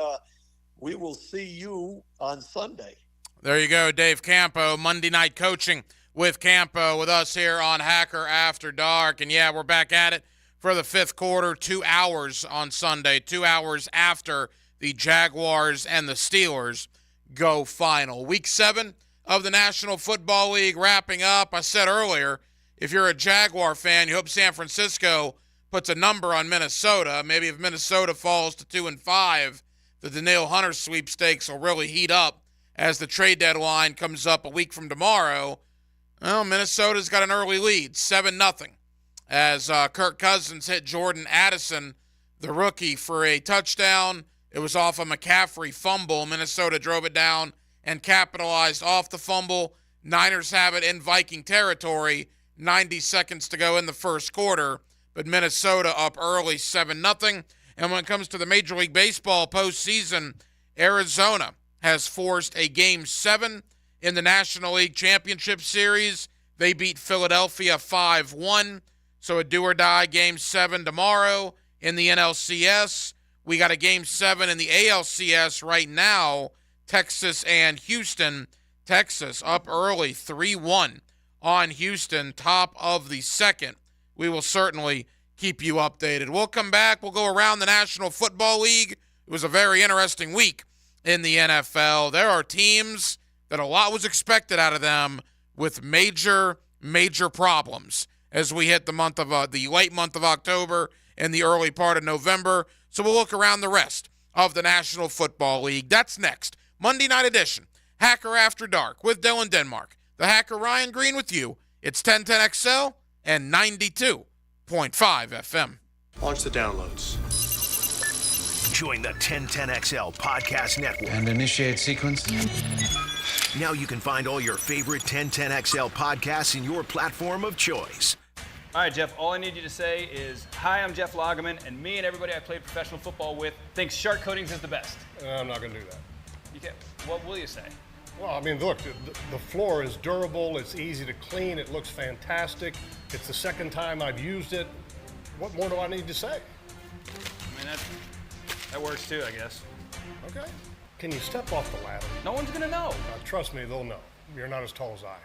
we will see you on Sunday. There you go, Dave Campo, Monday Night Coaching with Campo with us here on Hacker After Dark. And, yeah, we're back at it for the fifth quarter, 2 hours on Sunday, 2 hours after the Jaguars and the Steelers go final. Week 7 of the National Football League wrapping up. I said earlier, if you're a Jaguar fan, you hope San Francisco puts a number on Minnesota. Maybe if Minnesota falls to 2-5, the Danielle Hunter sweepstakes will really heat up as the trade deadline comes up a week from tomorrow. Well, Minnesota's got an early lead, 7-0, as Kirk Cousins hit Jordan Addison, the rookie, for a touchdown. It was off a McCaffrey fumble. Minnesota drove it down and capitalized off the fumble. Niners have it in Viking territory, 90 seconds to go in the first quarter, but Minnesota up early, 7-0. And when it comes to the Major League Baseball postseason, Arizona has forced a Game 7 in the National League Championship Series. They beat Philadelphia 5-1. So a do-or-die Game 7 tomorrow in the NLCS. We got a Game 7 in the ALCS right now, Texas and Houston. Texas up early, 3-1 on Houston, top of the second. We will certainly keep you updated. We'll come back. We'll go around the National Football League. It was a very interesting week in the NFL. There are teams that a lot was expected out of them with major, major problems as we hit the late month of October and the early part of November. So we'll look around the rest of the National Football League. That's next. Monday night edition, Hacker After Dark with Dylan Denmark. The Hacker Ryan Green with you. It's 1010XL and 92.5 FM. Launch the downloads. Join the 1010XL Podcast Network. And initiate sequence. Now you can find all your favorite 1010XL podcasts in your platform of choice. All right, Jeff, all I need you to say is, hi, I'm Jeff Lagerman, and me and everybody I played professional football with thinks Shark Coatings is the best. I'm not going to do that. You can't. What will you say? Well, I mean, look, the floor is durable, it's easy to clean, it looks fantastic. It's the second time I've used it. What more do I need to say? I mean, that works too, I guess. Okay. Can you step off the ladder? No one's going to know. Trust me, they'll know. You're not as tall as I.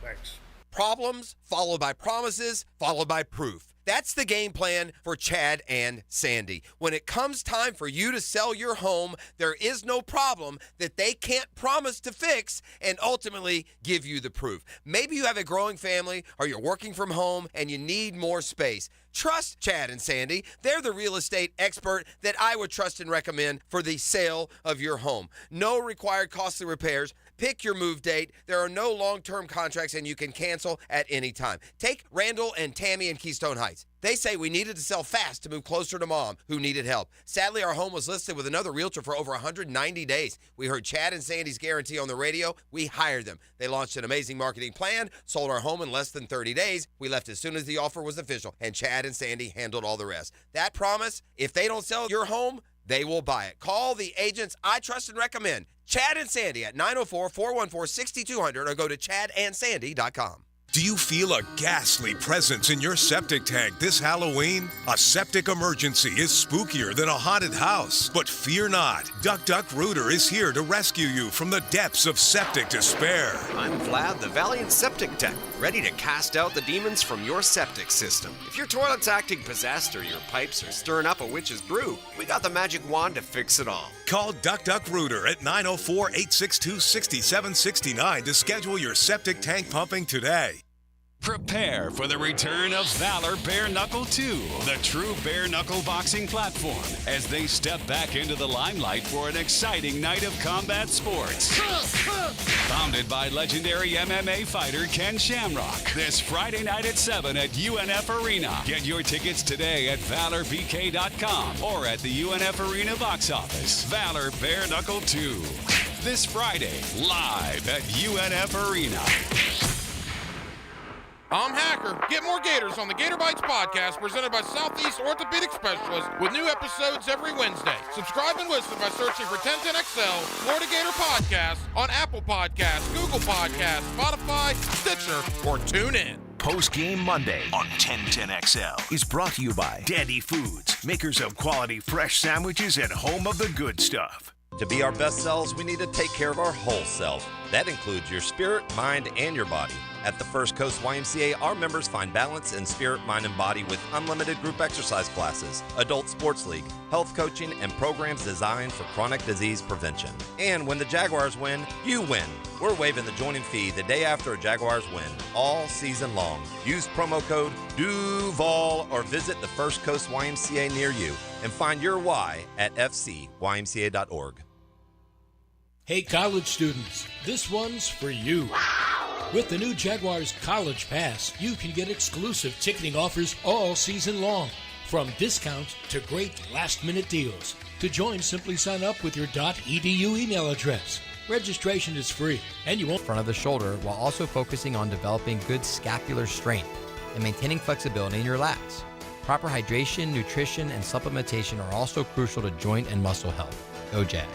Thanks. Problems followed by promises followed by proof. That's the game plan for Chad and Sandy. When it comes time for you to sell your home, there is no problem that they can't promise to fix and ultimately give you the proof. Maybe you have a growing family or you're working from home and you need more space. Trust Chad and Sandy. They're the real estate expert that I would trust and recommend for the sale of your home. No required costly repairs. Pick your move date. There are no long-term contracts, and you can cancel at any time. Take Randall and Tammy in Keystone Heights. They say we needed to sell fast to move closer to Mom, who needed help. Sadly, our home was listed with another realtor for over 190 days. We heard Chad and Sandy's guarantee on the radio. We hired them. They launched an amazing marketing plan, sold our home in less than 30 days. We left as soon as the offer was official, and Chad and Sandy handled all the rest. That promise, if they don't sell your home, they will buy it. Call the agents I trust and recommend. Chad and Sandy at 904-414-6200 or go to chadandsandy.com. Do you feel a ghastly presence in your septic tank this Halloween? A septic emergency is spookier than a haunted house. But fear not. Duck Duck Rooter is here to rescue you from the depths of septic despair. I'm Vlad, the Valiant Septic Tech, ready to cast out the demons from your septic system. If your toilet's acting possessed or your pipes are stirring up a witch's brew, we got the magic wand to fix it all. Call Duck Duck Rooter at 904-862-6769 to schedule your septic tank pumping today. Prepare for the return of Valor Bare Knuckle 2, the true bare knuckle boxing platform, as they step back into the limelight for an exciting night of combat sports. Founded by legendary MMA fighter Ken Shamrock, this Friday night at 7 at UNF Arena. Get your tickets today at ValorBK.com or at the UNF Arena box office. Valor Bare Knuckle 2, this Friday, live at UNF Arena. I'm Hacker. Get more Gators on the Gator Bites podcast presented by Southeast Orthopedic Specialists with new episodes every Wednesday. Subscribe and listen by searching for 1010XL Florida Gator Podcast on Apple Podcasts, Google Podcasts, Spotify, Stitcher, or TuneIn. Post-Game Monday on 1010XL is brought to you by Dandy Foods, makers of quality fresh sandwiches and home of the good stuff. To be our best selves, we need to take care of our whole self. That includes your spirit, mind, and your body. At the First Coast YMCA, our members find balance in spirit, mind, and body with unlimited group exercise classes, adult sports league, health coaching, and programs designed for chronic disease prevention. And when the Jaguars win, you win. We're waiving the joining fee the day after a Jaguars win, all season long. Use promo code DUVAL or visit the First Coast YMCA near you and find your why at fcymca.org. Hey, college students, this one's for you. With the new Jaguars College Pass, you can get exclusive ticketing offers all season long, from discounts to great last-minute deals. To join, simply sign up with your .edu email address. Registration is free, and you won't front of the shoulder while also focusing on developing good scapular strength and maintaining flexibility in your lats. Proper hydration, nutrition, and supplementation are also crucial to joint and muscle health. Go Jag.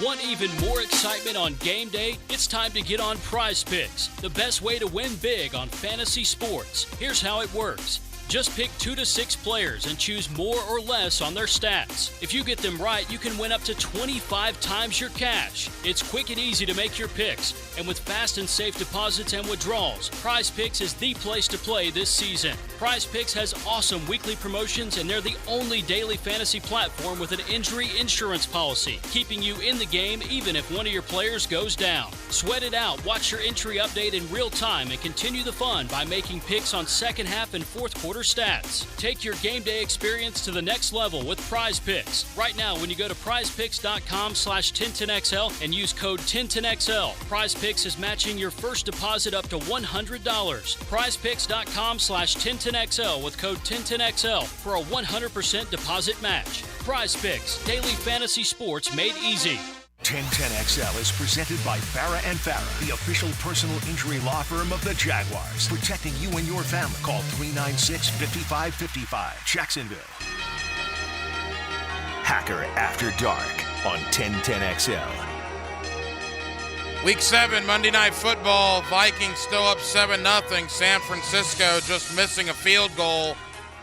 Want even more excitement on game day? It's time to get on Prize Picks, the best way to win big on fantasy sports. Here's how it works. Just pick 2 to 6 players and choose more or less on their stats. If you get them right, you can win up to 25 times your cash. It's quick and easy to make your picks, and with fast and safe deposits and withdrawals, Prize Picks is the place to play this season. Prize Picks has awesome weekly promotions, and they're the only daily fantasy platform with an injury insurance policy, keeping you in the game even if one of your players goes down. Sweat it out, watch your entry update in real time, and continue the fun by making picks on second half and fourth quarter stats. Take your game day experience to the next level with Prize Picks. Right now, when you go to prizepicks.com/1010XL and use code 1010XL, Prize Picks is matching your first deposit up to $100. prizepicks.com/1010XL with code 1010XL for a 100% deposit match. Prize Picks, daily fantasy sports made easy. 1010XL is presented by Farah and Farah, the official personal injury law firm of the Jaguars, protecting you and your family. Call 396-5555, Jacksonville. Hacker After Dark on 1010XL. Week 7, Monday Night Football. Vikings still up 7-0. San Francisco just missing a field goal.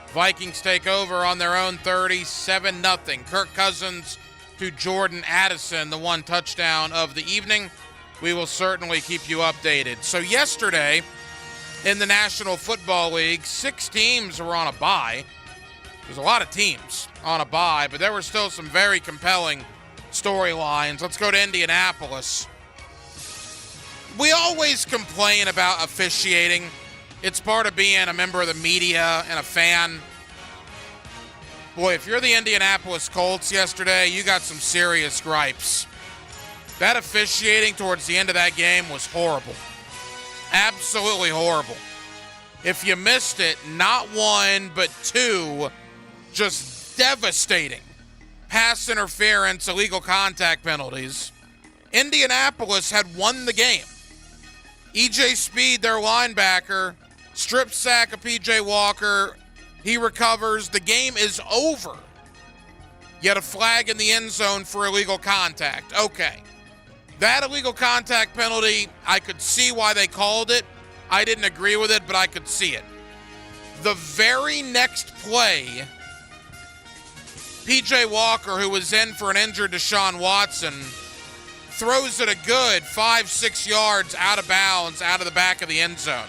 Vikings take over on their own 30, 7-0. Kirk Cousins to Jordan Addison, the one touchdown of the evening. We will certainly keep you updated. So yesterday, in the National Football League, 6 teams were on a bye. There's a lot of teams on a bye, but there were still some very compelling storylines. Let's go to Indianapolis. We always complain about officiating. It's part of being a member of the media and a fan. Boy, if you're the Indianapolis Colts yesterday, you got some serious gripes. That officiating towards the end of that game was horrible. Absolutely horrible. If you missed it, not 1, but 2, just devastating pass interference, illegal contact penalties. Indianapolis had won the game. E.J. Speed, their linebacker, strip sack of P.J. Walker. He recovers. The game is over. Yet a flag in the end zone for illegal contact. Okay. That illegal contact penalty, I could see why they called it. I didn't agree with it, but I could see it. The very next play, P.J. Walker, who was in for an injured Deshaun Watson, throws it a good 5-6 yards out of bounds, out of the back of the end zone.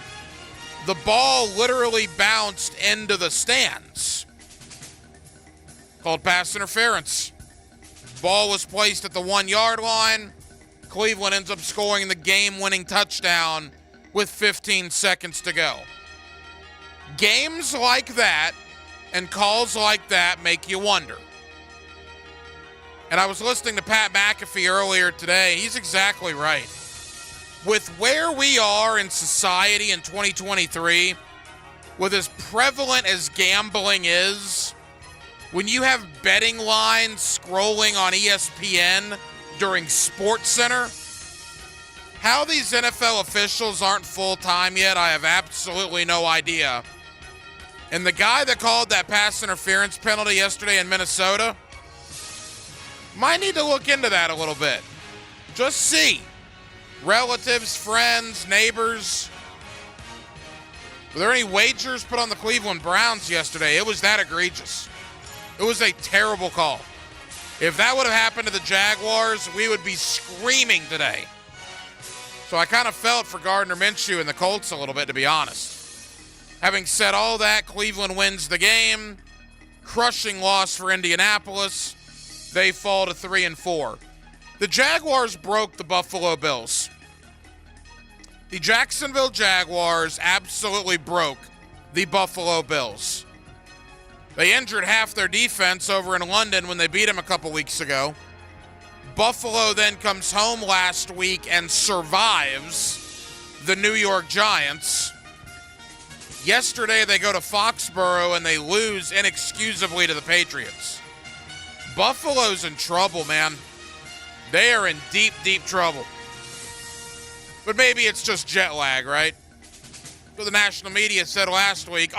The ball literally bounced into the stands. Called pass interference. Ball was placed at the 1-yard line. Cleveland ends up scoring the game-winning touchdown with 15 seconds to go. Games like that and calls like that make you wonder. And I was listening to Pat McAfee earlier today. He's exactly right. With where we are in society in 2023, with as prevalent as gambling is, when you have betting lines scrolling on ESPN during SportsCenter, How these NFL officials aren't full-time yet, I have absolutely no idea. And the guy that called that pass interference penalty yesterday in Minnesota might need to look into that a little bit. Just see. Relatives, friends, neighbors. Were there any wagers put on the Cleveland Browns yesterday? It was that egregious. It was a terrible call. If that would have happened to the Jaguars, we would be screaming today. So I kind of felt for Gardner Minshew and the Colts a little bit, to be honest. Having said all that, Cleveland wins the game. Crushing loss for Indianapolis. They fall to 3-4. The Jaguars broke the Buffalo Bills. The Jacksonville Jaguars absolutely broke the Buffalo Bills. They injured half their defense over in London when they beat them a couple weeks ago. Buffalo then comes home last week and survives the New York Giants. Yesterday they go to Foxborough and they lose inexcusably to the Patriots. Buffalo's in trouble, man. They are in deep, deep trouble. But maybe it's just jet lag, right? So the national media said last week,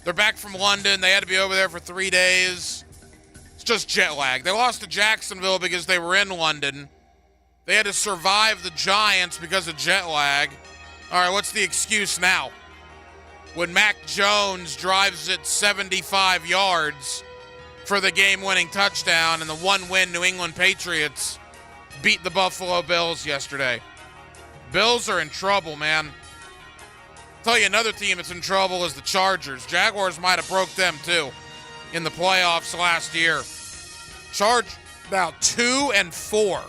they're back from London. They had to be over there for 3 days. It's just jet lag. They lost to Jacksonville because they were in London. They had to survive the Giants because of jet lag. All right, what's the excuse now? When Mac Jones drives it 75 yards for the game-winning touchdown and the one-win New England Patriots beat the Buffalo Bills yesterday. Bills are in trouble, man. I'll tell you another team that's in trouble is the Chargers. Jaguars might have broke them too in the playoffs last year. Now 2-4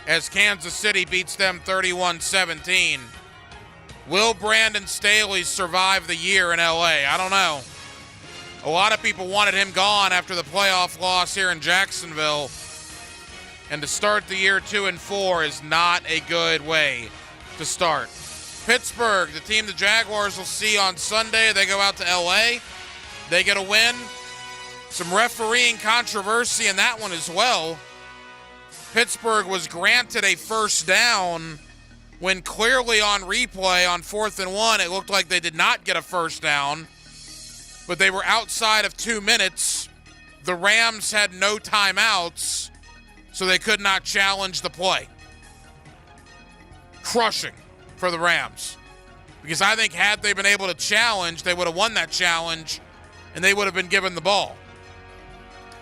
as Kansas City beats them 31-17. Will Brandon Staley survive the year in LA? I don't know. A lot of people wanted him gone after the playoff loss here in Jacksonville. And to start the year 2-4 is not a good way to start. Pittsburgh, the team the Jaguars will see on Sunday, they go out to LA. They get a win. Some refereeing controversy in that one as well. Pittsburgh was granted a first down when clearly on replay on 4th and 1, it looked like they did not get a first down, but they were outside of 2 minutes. The Rams had no timeouts, so they could not challenge the play. Crushing for the Rams. Because I think had they been able to challenge, they would have won that challenge, and they would have been given the ball.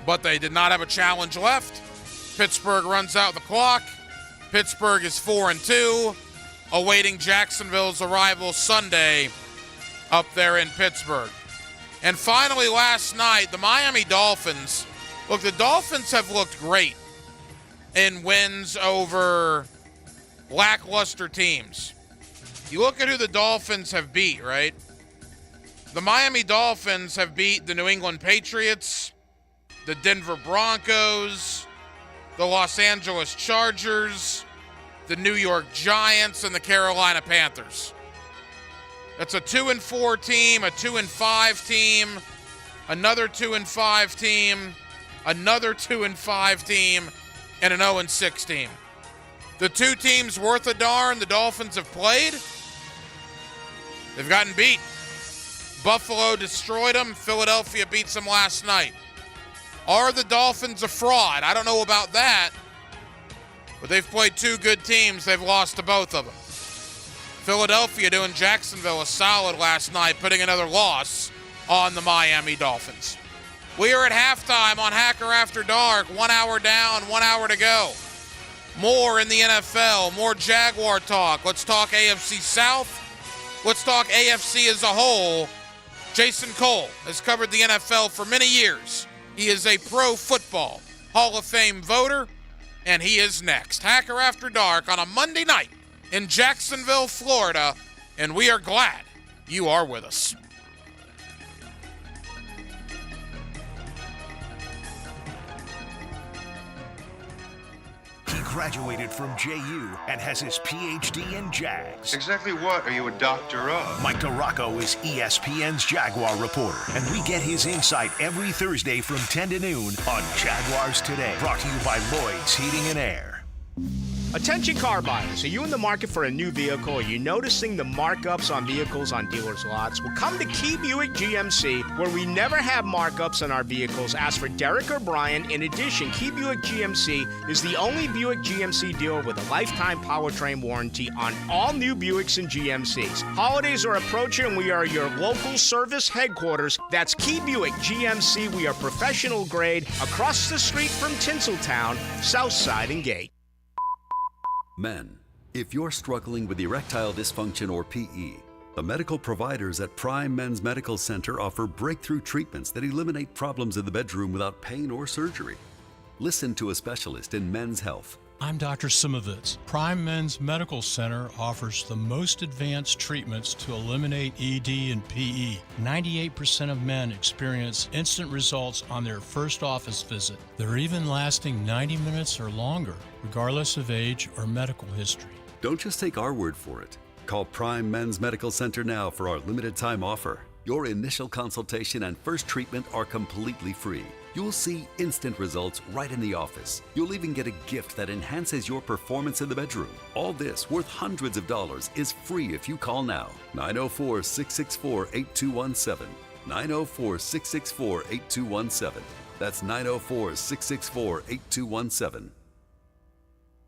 But they did not have a challenge left. Pittsburgh runs out the clock. Pittsburgh is 4-2, awaiting Jacksonville's arrival Sunday up there in Pittsburgh. And finally, last night, the Miami Dolphins. Look, the Dolphins have looked great in wins over lackluster teams. You look at who the Dolphins have beat, right? The Miami Dolphins have beat the New England Patriots, the Denver Broncos, the Los Angeles Chargers, the New York Giants, and the Carolina Panthers. That's a 2-4 team, a 2-5 team, another 2-5 team, another 2-5 team, and an 0-6 team. The two teams worth a darn the Dolphins have played, they've gotten beat. Buffalo destroyed them. Philadelphia beats them last night. Are the Dolphins a fraud? I don't know about that. But they've played two good teams. They've lost to both of them. Philadelphia doing Jacksonville a solid last night, putting another loss on the Miami Dolphins. We are at halftime on Hacker After Dark. 1 hour down, 1 hour to go. More in the NFL, more Jaguar talk. Let's talk AFC South. Let's talk AFC as a whole. Jason Cole has covered the NFL for many years. He is a Pro Football Hall of Fame voter, and he is next. Hacker After Dark on a Monday night in Jacksonville, Florida, and we are glad you are with us. He graduated from JU and has his PhD in Jags. Exactly what are you a doctor of? Mike DeRocco is ESPN's Jaguar reporter, and we get his insight every Thursday from 10 to noon on Jaguars Today. Brought to you by Lloyd's Heating and Air. Attention car buyers, are you in the market for a new vehicle? Are you noticing the markups on vehicles on dealers' lots? Well, come to Key Buick GMC, where we never have markups on our vehicles. Ask for Derek or Brian. In addition, Key Buick GMC is the only Buick GMC dealer with a lifetime powertrain warranty on all new Buicks and GMCs. Holidays are approaching, and we are your local service headquarters. That's Key Buick GMC. We are professional grade across the street from Tinseltown, Southside and Gate. Men, if you're struggling with erectile dysfunction or PE, the medical providers at Prime Men's Medical Center offer breakthrough treatments that eliminate problems in the bedroom without pain or surgery. Listen to a specialist in men's health. I'm Dr. Simovitz. Prime Men's Medical Center offers the most advanced treatments to eliminate ED and PE. 98% of men experience instant results on their first office visit. They're even lasting 90 minutes or longer, regardless of age or medical history. Don't just take our word for it. Call Prime Men's Medical Center now for our limited time offer. Your initial consultation and first treatment are completely free. You'll see instant results right in the office. You'll even get a gift that enhances your performance in the bedroom. All this, worth hundreds of dollars, is free if you call now. 904-664-8217. 904-664-8217. That's 904-664-8217.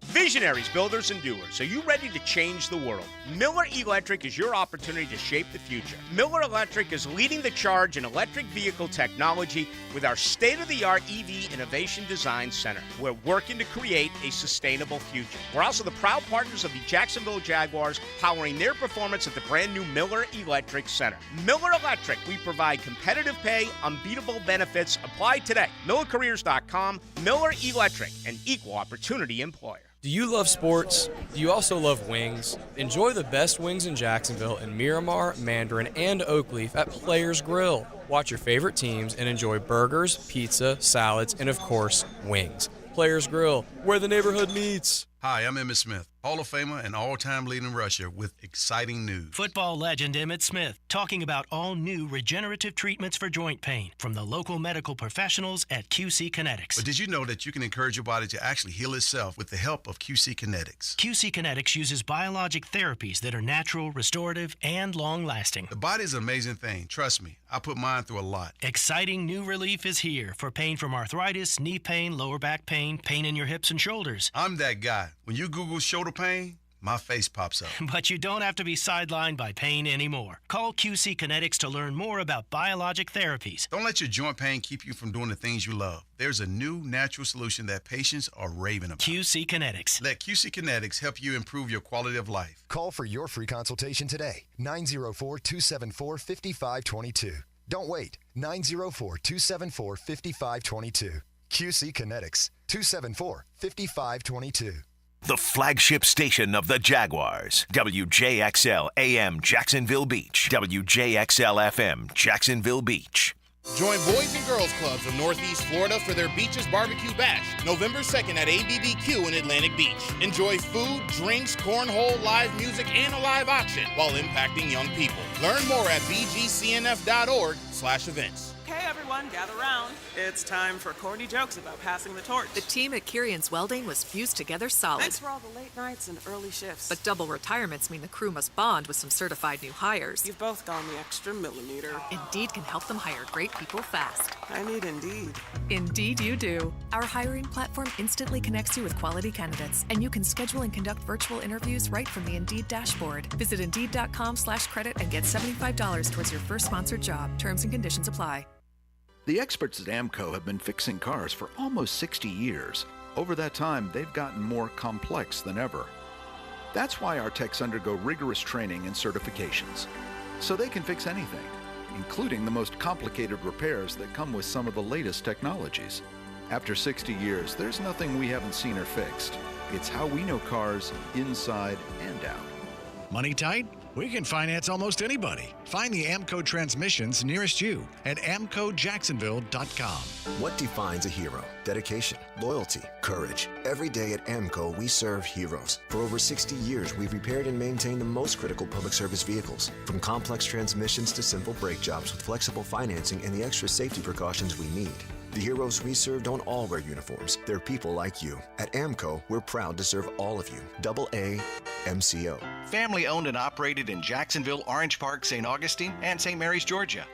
Visionaries, builders, and doers, are you ready to change the world? Miller Electric is your opportunity to shape the future. Miller Electric is leading the charge in electric vehicle technology with our state-of-the-art EV Innovation Design Center. We're working to create a sustainable future. We're also the proud partners of the Jacksonville Jaguars, powering their performance at the brand new Miller Electric Center. Miller Electric, we provide competitive pay, unbeatable benefits. Apply today. MillerCareers.com. Miller Electric, an equal opportunity employer. Do you love sports? Do you also love wings? Enjoy the best wings in Jacksonville in Miramar, Mandarin, and Oakleaf at Players Grill. Watch your favorite teams and enjoy burgers, pizza, salads, and of course, wings. Players Grill, where the neighborhood meets. Hi, I'm Emmitt Smith, Hall of Famer and all-time leading rusher with exciting news. Football legend Emmitt Smith talking about all new regenerative treatments for joint pain from the local medical professionals at QC Kinetics. But did you know that you can encourage your body to actually heal itself with the help of QC Kinetics? QC Kinetics uses biologic therapies that are natural, restorative, and long-lasting. The body is an amazing thing. Trust me, I put mine through a lot. Exciting new relief is here for pain from arthritis, knee pain, lower back pain, pain in your hips and shoulders. I'm that guy. When you Google shoulder pain, my face pops up. But you don't have to be sidelined by pain anymore. Call QC Kinetics to learn more about biologic therapies. Don't let your joint pain keep you from doing the things you love. There's a new natural solution that patients are raving about. QC Kinetics. Let QC Kinetics help you improve your quality of life. Call for your free consultation today. 904-274-5522. Don't wait. 904-274-5522. QC Kinetics. 274-5522. The flagship station of the Jaguars. WJXL AM Jacksonville Beach. WJXL FM Jacksonville Beach. Join Boys and Girls Clubs of Northeast Florida for their Beaches Barbecue Bash, November 2nd at ABBQ in Atlantic Beach. Enjoy food, drinks, cornhole, live music, and a live auction while impacting young people. Learn more at bgcnf.org/events. Okay, everyone, gather round. It's time for corny jokes about passing the torch. The team at Kirian's Welding was fused together solid. Thanks for all the late nights and early shifts. But double retirements mean the crew must bond with some certified new hires. You've both gone the extra millimeter. Indeed can help them hire great people fast. I need Indeed. Indeed you do. Our hiring platform instantly connects you with quality candidates, and you can schedule and conduct virtual interviews right from the Indeed dashboard. Visit Indeed.com/credit and get $75 towards your first sponsored job. Terms and conditions apply. The experts at AMCO have been fixing cars for almost 60 years. Over that time, they've gotten more complex than ever. That's why our techs undergo rigorous training and certifications, so they can fix anything, including the most complicated repairs that come with some of the latest technologies. After 60 years, there's nothing we haven't seen or fixed. It's how we know cars inside and out. Money tight? We can finance almost anybody. Find the AMCO transmissions nearest you at AMCOJacksonville.com. What defines a hero? Dedication, loyalty, courage. Every day at AMCO, we serve heroes. For over 60 years, we've repaired and maintained the most critical public service vehicles. From complex transmissions to simple brake jobs with flexible financing and the extra safety precautions we need. The heroes we serve don't all wear uniforms. They're people like you. At AMCO, we're proud to serve all of you. AA MCO. Family owned and operated in Jacksonville, Orange Park, St. Augustine, and St. Mary's, Georgia.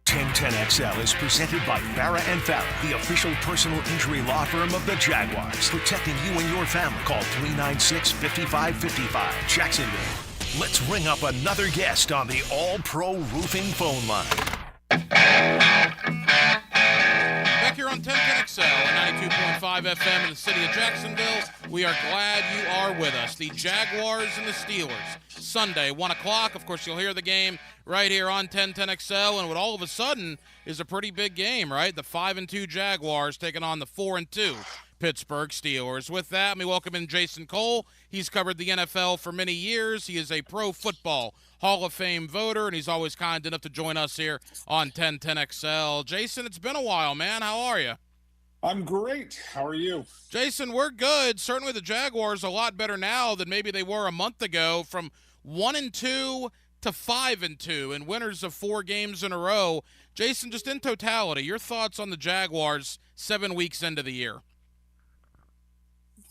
1010XL is presented by Farah and Farah, the official personal injury law firm of the Jaguars. Protecting you and your family. Call 396-5555. Jacksonville. Let's ring up another guest on the All-Pro Roofing phone line. Back here on 1010XL and 92.5 FM in the city of Jacksonville, we are glad you are with us. The Jaguars and the Steelers, Sunday, 1 o'clock. Of course, you'll hear the game right here on 1010XL, and what all of a sudden is a pretty big game, right? The 5-2 Jaguars taking on the 4-2 Pittsburgh Steelers. With that, let me welcome in Jason Cole. He's covered the NFL for many years. He is a Pro Football Hall of Fame voter, and he's always kind enough to join us here on 1010XL. Jason, it's been a while, man. How are you? I'm great. How are you? Jason, we're good. Certainly the Jaguars are a lot better now than maybe they were a month ago, from 1-2 to 5-2 and winners of 4 games in a row. Jason, just in totality, your thoughts on the Jaguars 7 weeks into the year?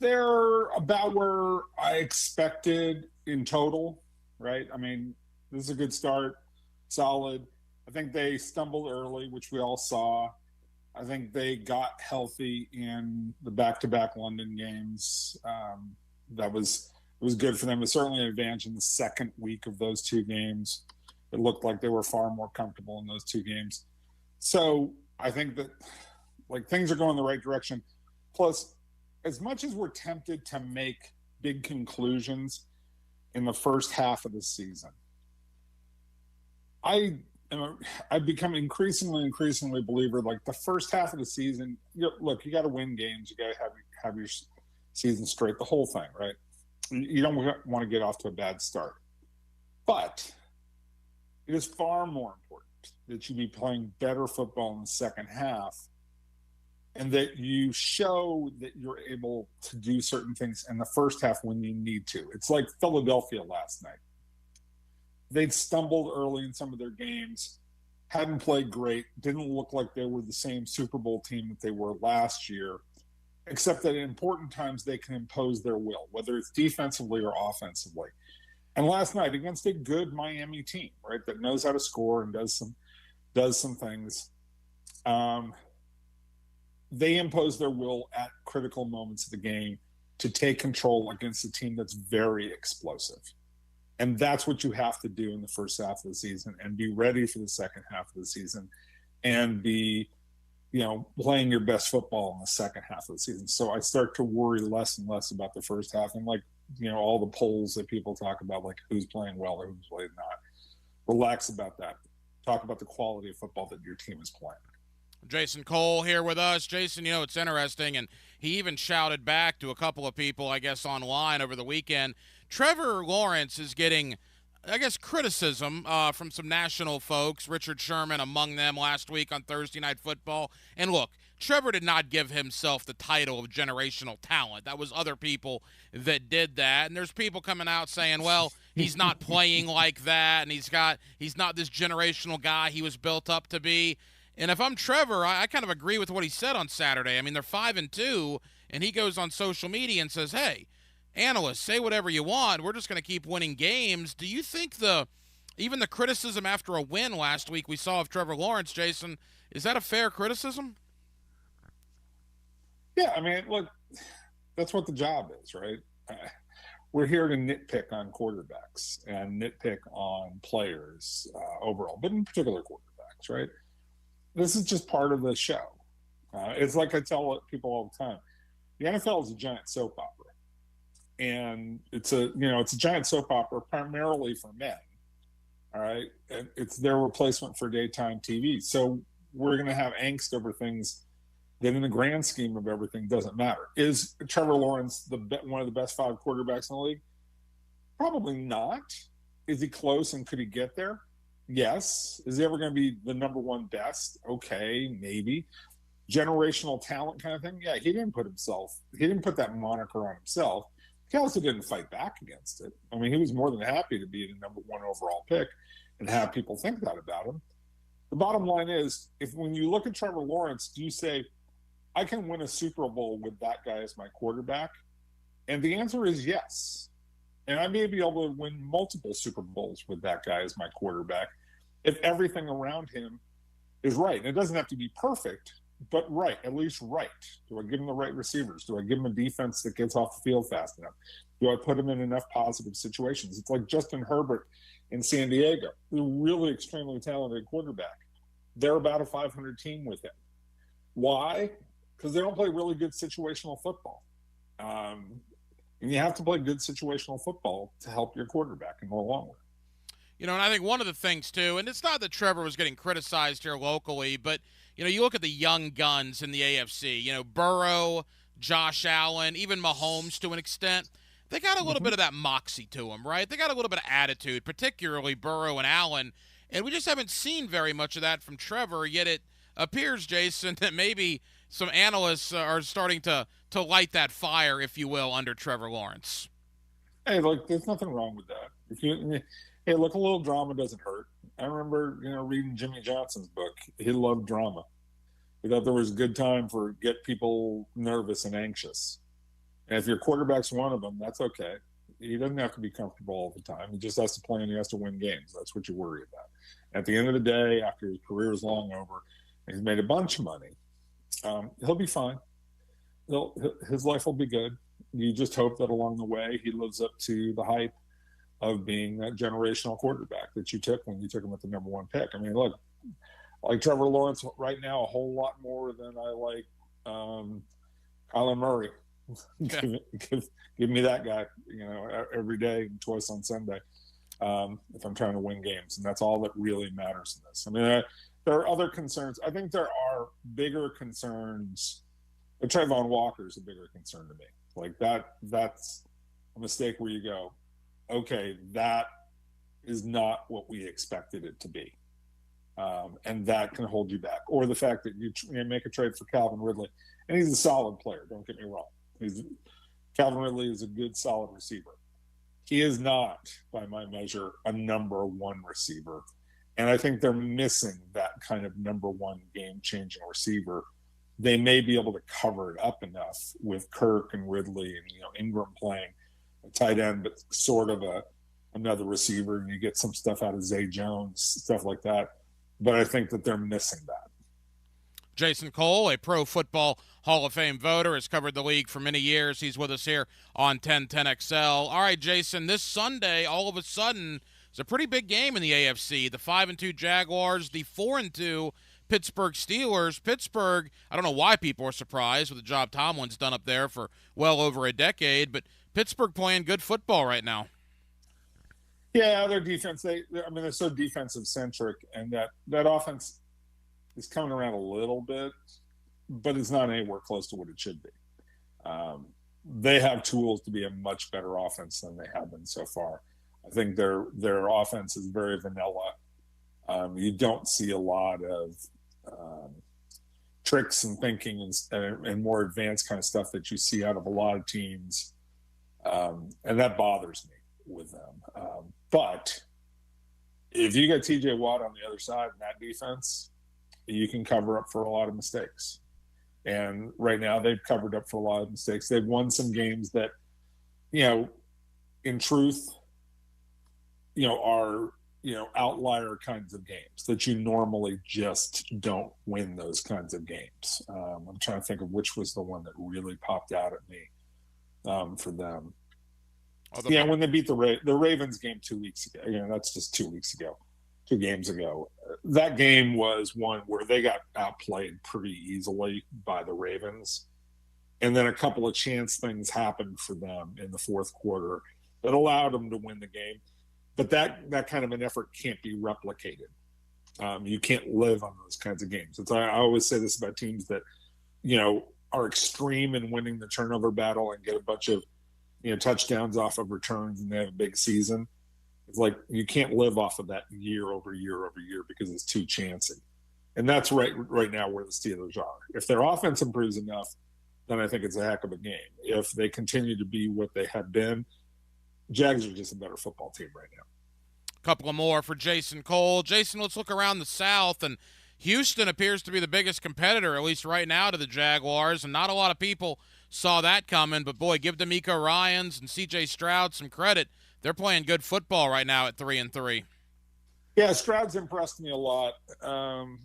They're about where I expected in total, right? I mean, this is a good start, solid. I think they stumbled early, which we all saw. I think they got healthy in the back-to-back London games. It was good for them. It was certainly an advantage in the second week of those 2 games. It looked like they were far more comfortable in those 2 games. So I think that things are going the right direction. Plus, as much as we're tempted to make big conclusions in the first half of the season, I've become increasingly a believer. Like the first half of the season, you got to win games. You got to have your season straight, the whole thing, right? You don't want to get off to a bad start. But it is far more important that you be playing better football in the second half and that you show that you're able to do certain things in the first half when you need to. It's like Philadelphia last night. They'd stumbled early in some of their games, hadn't played great, didn't look like they were the same Super Bowl team that they were last year, except that at important times they can impose their will, whether it's defensively or offensively. And last night against a good Miami team, right, that knows how to score and does some things, they impose their will at critical moments of the game to take control against a team that's very explosive. And that's what you have to do in the first half of the season and be ready for the second half of the season and be, playing your best football in the second half of the season. So I start to worry less and less about the first half and all the polls that people talk about, like who's playing well or who's playing not. Relax about that. Talk about the quality of football that your team is playing. Jason Cole here with us. Jason, it's interesting, and he even shouted back to a couple of people, I guess, online over the weekend. Trevor Lawrence is getting, I guess, criticism from some national folks, Richard Sherman among them last week on Thursday Night Football. And look, Trevor did not give himself the title of generational talent. That was other people that did that. And there's people coming out saying, well, he's not playing like that, and he's not this generational guy he was built up to be. And if I'm Trevor, I kind of agree with what he said on Saturday. I mean, they're 5-2, and he goes on social media and says, hey, analysts, say whatever you want. We're just going to keep winning games. Do you think even the criticism after a win last week we saw of Trevor Lawrence, Jason, is that a fair criticism? Yeah, I mean, look, that's what the job is, right? We're here to nitpick on quarterbacks and nitpick on players overall, but in particular quarterbacks, right? This is just part of the show. It's like I tell people all the time. The NFL is a giant soap opera. And it's a giant soap opera primarily for men. All right. And it's their replacement for daytime TV. So we're going to have angst over things that in the grand scheme of everything doesn't matter. Is Trevor Lawrence one of the best 5 quarterbacks in the league? Probably not. Is he close and could he get there? Yes. Is he ever going to be the number 1 best? Okay, maybe. Generational talent kind of thing? Yeah, he didn't put that moniker on himself. He also didn't fight back against it. I mean, he was more than happy to be the number 1 overall pick and have people think that about him. The bottom line is, when you look at Trevor Lawrence, do you say, I can win a Super Bowl with that guy as my quarterback? And the answer is yes. And I may be able to win multiple Super Bowls with that guy as my quarterback if everything around him is right. And it doesn't have to be perfect, but right, at least right. Do I give him the right receivers? Do I give him a defense that gets off the field fast enough? Do I put him in enough positive situations? It's like Justin Herbert in San Diego, a really extremely talented quarterback. They're about a 500 team with him. Why? Because they don't play really good situational football. And you have to play good situational football to help your quarterback in the long run. You know, and I think one of the things, too, and it's not that Trevor was getting criticized here locally, but, you know, you look at the young guns in the AFC, you know, Burrow, Josh Allen, even Mahomes to an extent. They got a little bit of that moxie to them, right? They got a little bit of attitude, particularly Burrow and Allen, and we just haven't seen very much of that from Trevor, yet it appears, Jason, that maybe some analysts are starting to light that fire, if you will, under Trevor Lawrence. Hey, look, there's nothing wrong with that. Hey, look, a little drama doesn't hurt. I remember, reading Jimmy Johnson's book. He loved drama. He thought there was a good time for get people nervous and anxious. And if your quarterback's one of them, that's okay. He doesn't have to be comfortable all the time. He just has to play and he has to win games. That's what you worry about. At the end of the day, after his career is long over, and he's made a bunch of money, he'll be fine. His life will be good. You just hope that along the way he lives up to the hype of being that generational quarterback that you took when you took him at the number one pick. I mean, look, I like Trevor Lawrence right now a whole lot more than I like Kyler Murray. Give me that guy, every day and twice on Sunday if I'm trying to win games. And that's all that really matters in this. I mean, there are other concerns. I think there are bigger concerns. Trayvon Walker is a bigger concern to me. Like that's a mistake where you go, okay, that is not what we expected it to be. And that can hold you back. Or the fact that you make a trade for Calvin Ridley, and he's a solid player, don't get me wrong. Calvin Ridley is a good, solid receiver. He is not, by my measure, a number one receiver. And I think they're missing that kind of number one game-changing receiver. They may be able to cover it up enough with Kirk and Ridley and Ingram playing a tight end, but sort of another receiver, and you get some stuff out of Zay Jones, stuff like that. But I think that they're missing that. Jason Cole, a Pro Football Hall of Fame voter, has covered the league for many years. He's with us here on 1010XL. All right, Jason, this Sunday, all of a sudden, it's a pretty big game in the AFC. The 5-2 Jaguars, the 4-2 Pittsburgh Steelers. Pittsburgh, I don't know why people are surprised with the job Tomlin's done up there for well over a decade, but Pittsburgh playing good football right now. Yeah, their defense, they're so defensive-centric, and that offense is coming around a little bit, but it's not anywhere close to what it should be. They have tools to be a much better offense than they have been so far. I think their offense is very vanilla. You don't see a lot of tricks and thinking and more advanced kind of stuff that you see out of a lot of teams, and that bothers me with them. But if you got TJ Watt on the other side in that defense, you can cover up for a lot of mistakes. And right now they've covered up for a lot of mistakes. They've won some games that, in truth, are, outlier kinds of games that you normally just don't win those kinds of games. I'm trying to think of which was the one that really popped out at me for them. When they beat the Ravens game 2 weeks ago, that's just 2 weeks ago, 2 games ago. That game was one where they got outplayed pretty easily by the Ravens. And then a couple of chance things happened for them in the fourth quarter that allowed them to win the game. But that kind of an effort can't be replicated. You can't live on those kinds of games. I always say this about teams that, are extreme in winning the turnover battle and get a bunch of, touchdowns off of returns and they have a big season. It's like you can't live off of that year over year over year because it's too chancy. And that's right now where the Steelers are. If their offense improves enough, then I think it's a heck of a game. If they continue to be what they have been, Jags are just a better football team right now. A couple of more for Jason Cole. Jason, let's look around the South, and Houston appears to be the biggest competitor, at least right now, to the Jaguars, and not a lot of people saw that coming. But, boy, give D'Amico Ryans and C.J. Stroud some credit. They're playing good football right now at 3-3. Yeah, Stroud's impressed me a lot.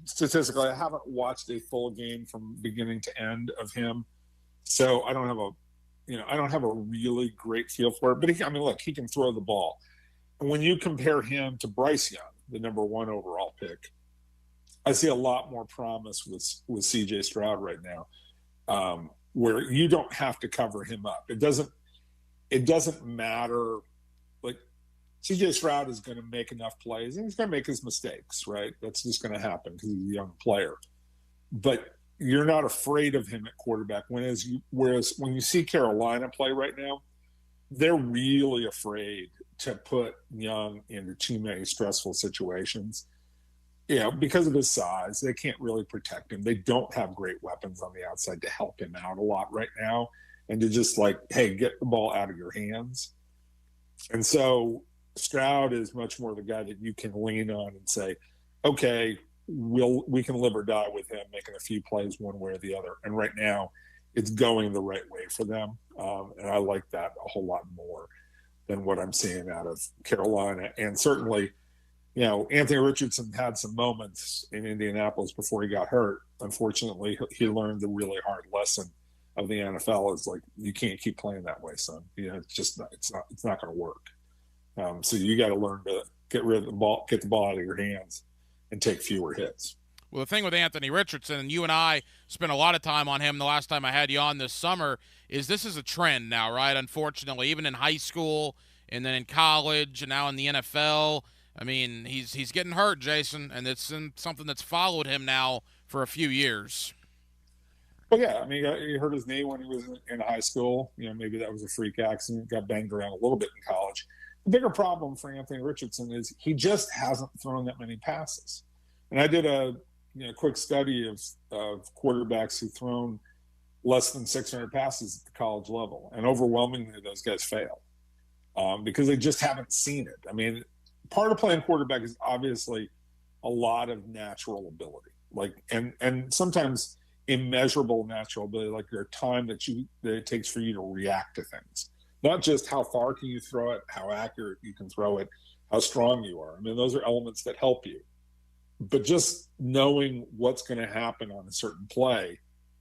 Statistically, I haven't watched a full game from beginning to end of him, so I don't have a really great feel for it. But he can throw the ball. And when you compare him to Bryce Young, the number 1 overall pick, I see a lot more promise with C.J. Stroud right now, where you don't have to cover him up. It doesn't matter. Like, C.J. Stroud is going to make enough plays, and he's going to make his mistakes, right? That's just going to happen because he's a young player. But you're not afraid of him at quarterback. Whereas when you see Carolina play right now, they're really afraid to put Young into too many stressful situations. Because of his size, they can't really protect him. They don't have great weapons on the outside to help him out a lot right now, and to just hey, get the ball out of your hands. And so Stroud is much more the guy that you can lean on and say, okay, we can live or die with him making a few plays one way or the other. And right now, it's going the right way for them, and I like that a whole lot more than what I'm seeing out of Carolina. And certainly, Anthony Richardson had some moments in Indianapolis before he got hurt. Unfortunately, he learned the really hard lesson of the NFL is you can't keep playing that way, son. It's not going to work. So you got to learn to get rid of the ball, get the ball out of your hands, and take fewer hits. Well, the thing with Anthony Richardson, and you and I spent a lot of time on him the last time I had you on this summer, is this is a trend now, right? Unfortunately, even in high school and then in college and now in the NFL. I mean, he's getting hurt, Jason, and it's something that's followed him now for a few years. Well, yeah, he hurt his knee when he was in high school. Maybe that was a freak accident, got banged around a little bit in college. The bigger problem for Anthony Richardson is he just hasn't thrown that many passes. And I did a quick study of quarterbacks who've thrown less than 600 passes at the college level, and overwhelmingly those guys fail because they just haven't seen it. Part of playing quarterback is obviously a lot of natural ability, and sometimes immeasurable natural ability, like your time that it takes for you to react to things. Not just how far can you throw it, how accurate you can throw it, how strong you are. Those are elements that help you. But just knowing what's going to happen on a certain play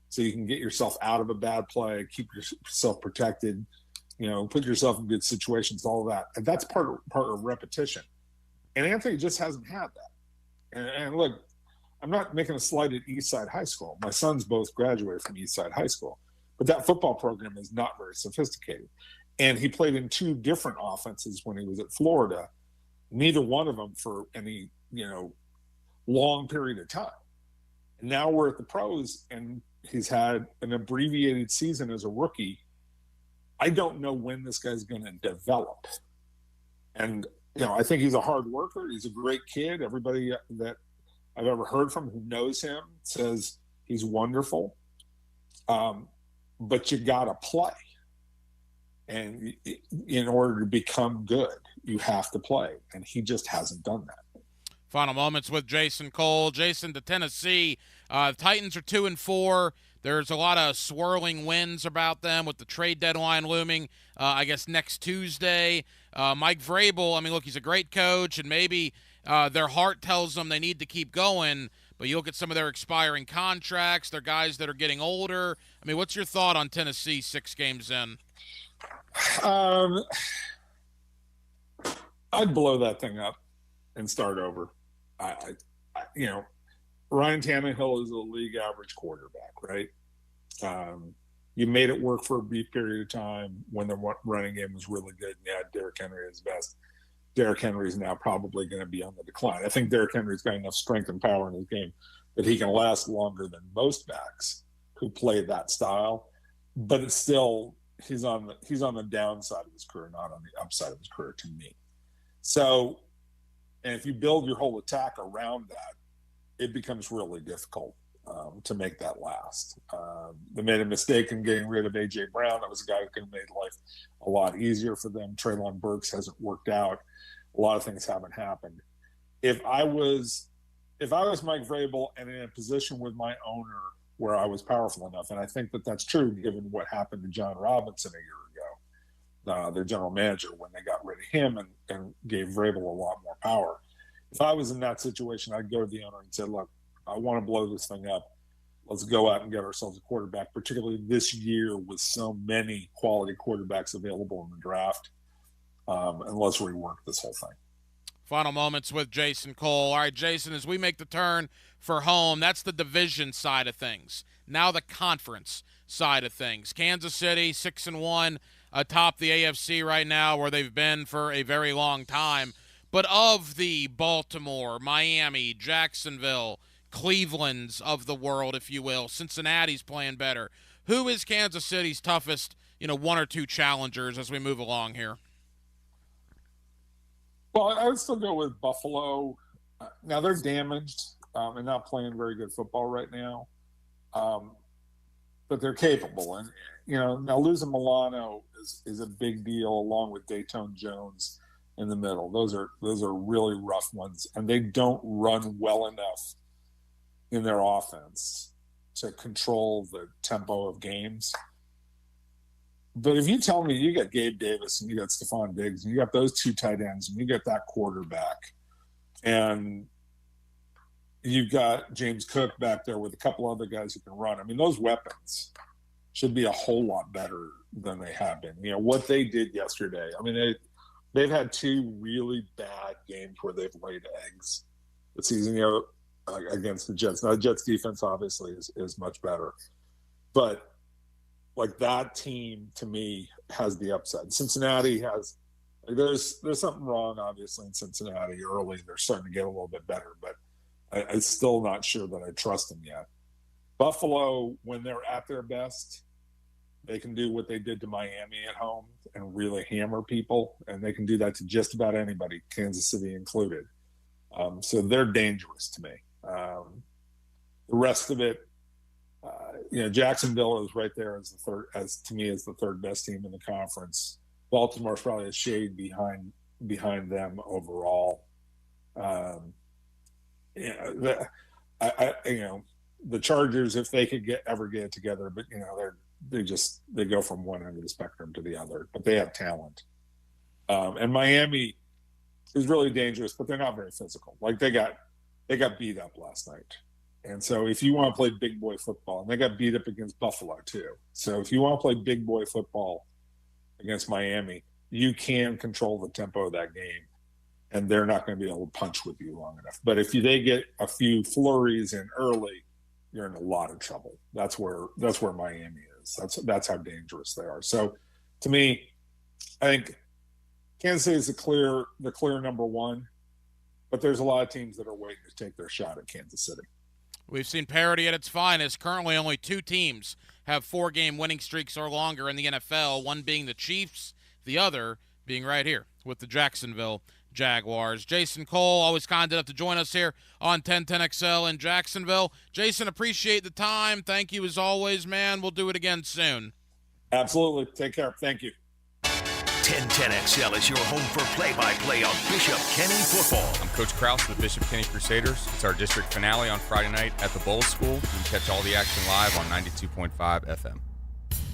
so you can get yourself out of a bad play, keep yourself protected, put yourself in good situations, all of that. And that's part of repetition. And Anthony just hasn't had that. And look, I'm not making a slight at Eastside High School. My sons both graduated from Eastside High School. But that football program is not very sophisticated. And he played in 2 different offenses when he was at Florida, neither one of them for any, long period of time. And now we're at the pros, and he's had an abbreviated season as a rookie. I don't know when this guy's going to develop. And, I think he's a hard worker. He's a great kid. Everybody that I've ever heard from who knows him says he's wonderful. But you got to play. And in order to become good, you have to play. And he just hasn't done that. Final moments with Jason Cole. Jason, to Tennessee, the Titans are 2-4. There's a lot of swirling winds about them with the trade deadline looming, I guess, next Tuesday. Mike Vrabel, look, he's a great coach, and maybe their heart tells them they need to keep going, but you look at some of their expiring contracts, their guys that are getting older. What's your thought on Tennessee 6 games in? I'd blow that thing up and start over. Ryan Tannehill is a league average quarterback, right? You made it work for a brief period of time when the running game was really good. And Derrick Henry is best. Derrick Henry is now probably going to be on the decline. I think Derrick Henry's got enough strength and power in his game that he can last longer than most backs who play that style. But it's still he's on the downside of his career, not on the upside of his career to me. So, and if you build your whole attack around that, it becomes really difficult to make that last. They made a mistake in getting rid of A.J. Brown. That was a guy who could have made life a lot easier for them. Treylon Burks hasn't worked out. A lot of things haven't happened. If I was Mike Vrabel and in a position with my owner where I was powerful enough, and I think that that's true given what happened to John Robinson a year ago, their general manager, when they got rid of him and gave Vrabel a lot more power. If I was in that situation, I'd go to the owner and say, look, I want to blow this thing up. Let's go out and get ourselves a quarterback, particularly this year with so many quality quarterbacks available in the draft. And let's rework this whole thing. Final moments with Jason Cole. All right, Jason, as we make the turn for home, that's the division side of things. Now the conference side of things. Kansas City, 6-1, atop the AFC right now, where they've been for a very long time. But of the Baltimore, Miami, Jacksonville, Cleveland's of the world, if you will, Cincinnati's playing better, who is Kansas City's toughest, one or two challengers as we move along here? Well, I would still go with Buffalo. Now, they're damaged and not playing very good football right now. But they're capable. And, now losing Milano is a big deal, along with Dayton Jones in the middle. Those are really rough ones. And they don't run well enough in their offense to control the tempo of games. But if you tell me you got Gabe Davis and you got Stephon Diggs and you got those two tight ends and you got that quarterback and you got James Cook back there with a couple other guys who can run, I mean, those weapons should be a whole lot better than they have been. What they did yesterday, I mean, they've had two really bad games where they've laid eggs this season, against the Jets. Now, the Jets defense obviously is much better. But like, that team to me has the upside. Cincinnati has, there's something wrong obviously in Cincinnati early. They're starting to get a little bit better, but I'm still not sure that I trust them yet. Buffalo, when they're at their best, they can do what they did to Miami at home and really hammer people, and they can do that to just about anybody, Kansas City included. So they're dangerous to me. The rest of it, Jacksonville is right there as the third best team in the conference. Baltimore's probably a shade behind them overall. The Chargers, if they could ever get it together, but they go from one end of the spectrum to the other, but they have talent. And Miami is really dangerous, but they're not very physical. Like, they got beat up last night. And so if you want to play big boy football, and they got beat up against Buffalo too. So if you want to play big boy football against Miami, you can control the tempo of that game, and they're not going to be able to punch with you long enough. But if they get a few flurries in early, you're in a lot of trouble. That's where Miami is. That's how dangerous they are. So to me, I think Kansas City is the clear number one, but there's a lot of teams that are waiting to take their shot at Kansas City. We've seen parity at its finest. Currently, only two teams have 4-game winning streaks or longer in the NFL, one being the Chiefs, the other being right here with the Jacksonville Jaguars. Jason Cole, always kind enough to join us here on 1010XL in Jacksonville. Jason, appreciate the time. Thank you as always, man. We'll do it again soon. Absolutely. Take care. Thank you. 1010XL is your home for play-by-play on Bishop Kenny football. I'm Coach Krause of the Bishop Kenny Crusaders. It's our district finale on Friday night at the Bowl School. You can catch all the action live on 92.5 FM.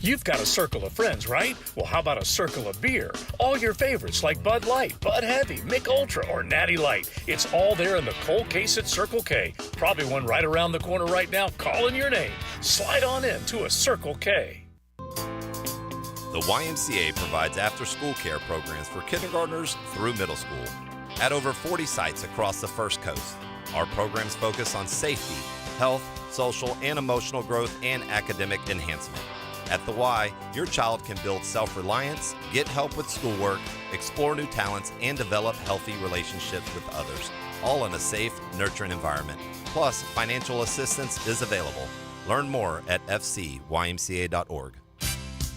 You've got a circle of friends, right? Well, how about a circle of beer? All your favorites like Bud Light, Bud Heavy, Mick Ultra, or Natty Light. It's all there in the cold case at Circle K. Probably one right around the corner right now calling your name. Slide on in to a Circle K. The YMCA provides after-school care programs for kindergartners through middle school at over 40 sites across the First Coast. Our programs focus on safety, health, social, and emotional growth, and academic enhancement. At the Y, your child can build self-reliance, get help with schoolwork, explore new talents, and develop healthy relationships with others, all in a safe, nurturing environment. Plus, financial assistance is available. Learn more at fcymca.org.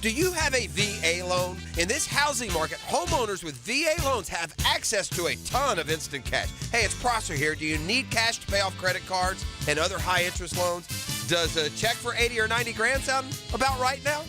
Do you have a VA loan? In this housing market, homeowners with VA loans have access to a ton of instant cash. Hey, it's Prosser here. Do you need cash to pay off credit cards and other high-interest loans? Does a check for 80 or 90 grand sound about right now?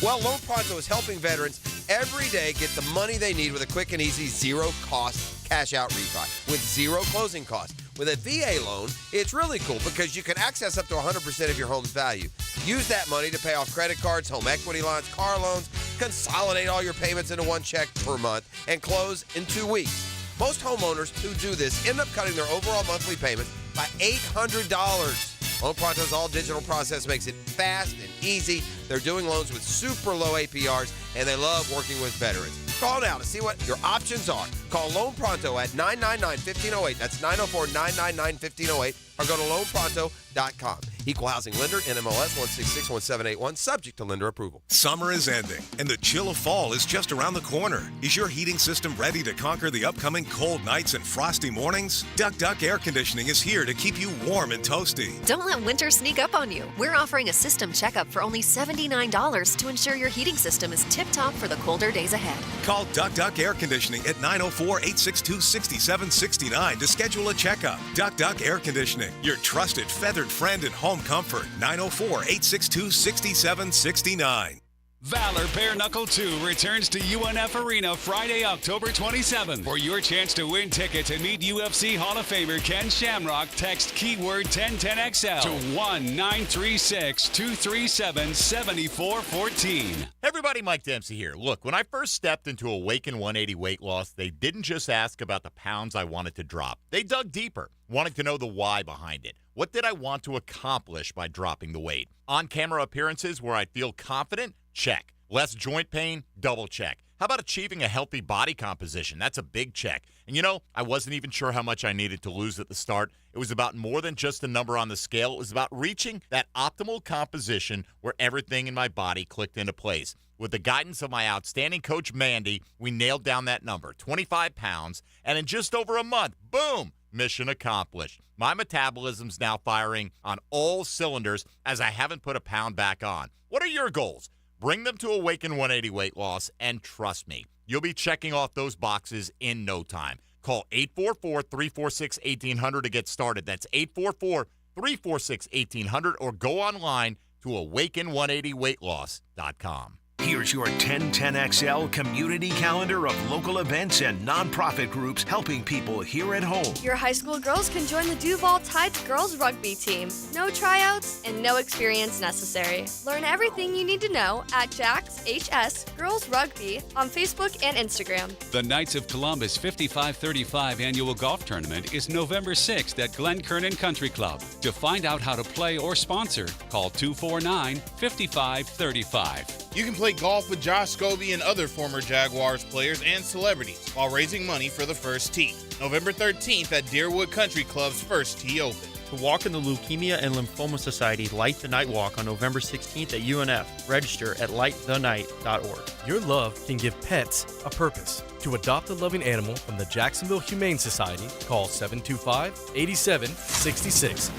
Well, Loan Pronto is helping veterans every day get the money they need with a quick and easy zero-cost cash-out refi with zero closing costs. With a VA loan, it's really cool because you can access up to 100% of your home's value. Use that money to pay off credit cards, home equity lines, car loans, consolidate all your payments into one check per month, and close in 2 weeks. Most homeowners who do this end up cutting their overall monthly payments by $800. Loan Pronto's all-digital process makes it fast and easy. They're doing loans with super low APRs, and they love working with veterans. Call now to see what your options are. Call Loan Pronto at 999-1508. That's 904-999-1508. Or go to loanpronto.com. Equal housing lender, NMLS 1661781, subject to lender approval. Summer is ending, and the chill of fall is just around the corner. Is your heating system ready to conquer the upcoming cold nights and frosty mornings? Duck Duck Air Conditioning is here to keep you warm and toasty. Don't let winter sneak up on you. We're offering a system checkup for only $79 to ensure your heating system is tip-top for the colder days ahead. Call Duck Duck Air Conditioning at 904-862-6769 to schedule a checkup. Duck Duck Air Conditioning, your trusted feathered friend in home comfort. 904-862-6769. Valor Bare Knuckle 2 returns to UNF Arena Friday, October 27th. For your chance to win tickets and meet UFC Hall of Famer Ken Shamrock, text keyword 1010XL to 1-936-237-7414. Everybody, Mike Dempsey here. Look, when I first stepped into Awaken 180 weight loss, they didn't just ask about the pounds I wanted to drop. They dug deeper, wanting to know the why behind it. What did I want to accomplish by dropping the weight? On-camera appearances where I feel confident? Check. Less joint pain? Double check. How about achieving a healthy body composition? That's a big check. And you know, I wasn't even sure how much I needed to lose at the start. It was about more than just a number on the scale. It was about reaching that optimal composition where everything in my body clicked into place. With the guidance of my outstanding coach, Mandy, we nailed down that number, 25 pounds, and in just over a month, boom, mission accomplished. My metabolism's now firing on all cylinders as I haven't put a pound back on. What are your goals? Bring them to Awaken 180 weight loss, and trust me, you'll be checking off those boxes in no time. Call 844-346-1800 to get started. That's 844-346-1800, or go online to awaken180weightloss.com. Here's your 1010XL community calendar of local events and nonprofit groups helping people here at home. Your high school girls can join the Duval Tides girls rugby team. No tryouts and no experience necessary. Learn everything you need to know at Jack's HS Girls Rugby on Facebook and Instagram. The Knights of Columbus 5535 annual golf tournament is November 6th at Glen Kernan Country Club. To find out how to play or sponsor, call 249-5535. You can play golf with Josh Scobie and other former Jaguars players and celebrities while raising money for the First Tee. November 13th at Deerwood Country Club's First Tee Open. To walk in the Leukemia and Lymphoma Society Light the Night Walk on November 16th at UNF. Register at lightthennight.org. Your love can give pets a purpose. To adopt a loving animal from the Jacksonville Humane Society, call 725-8766.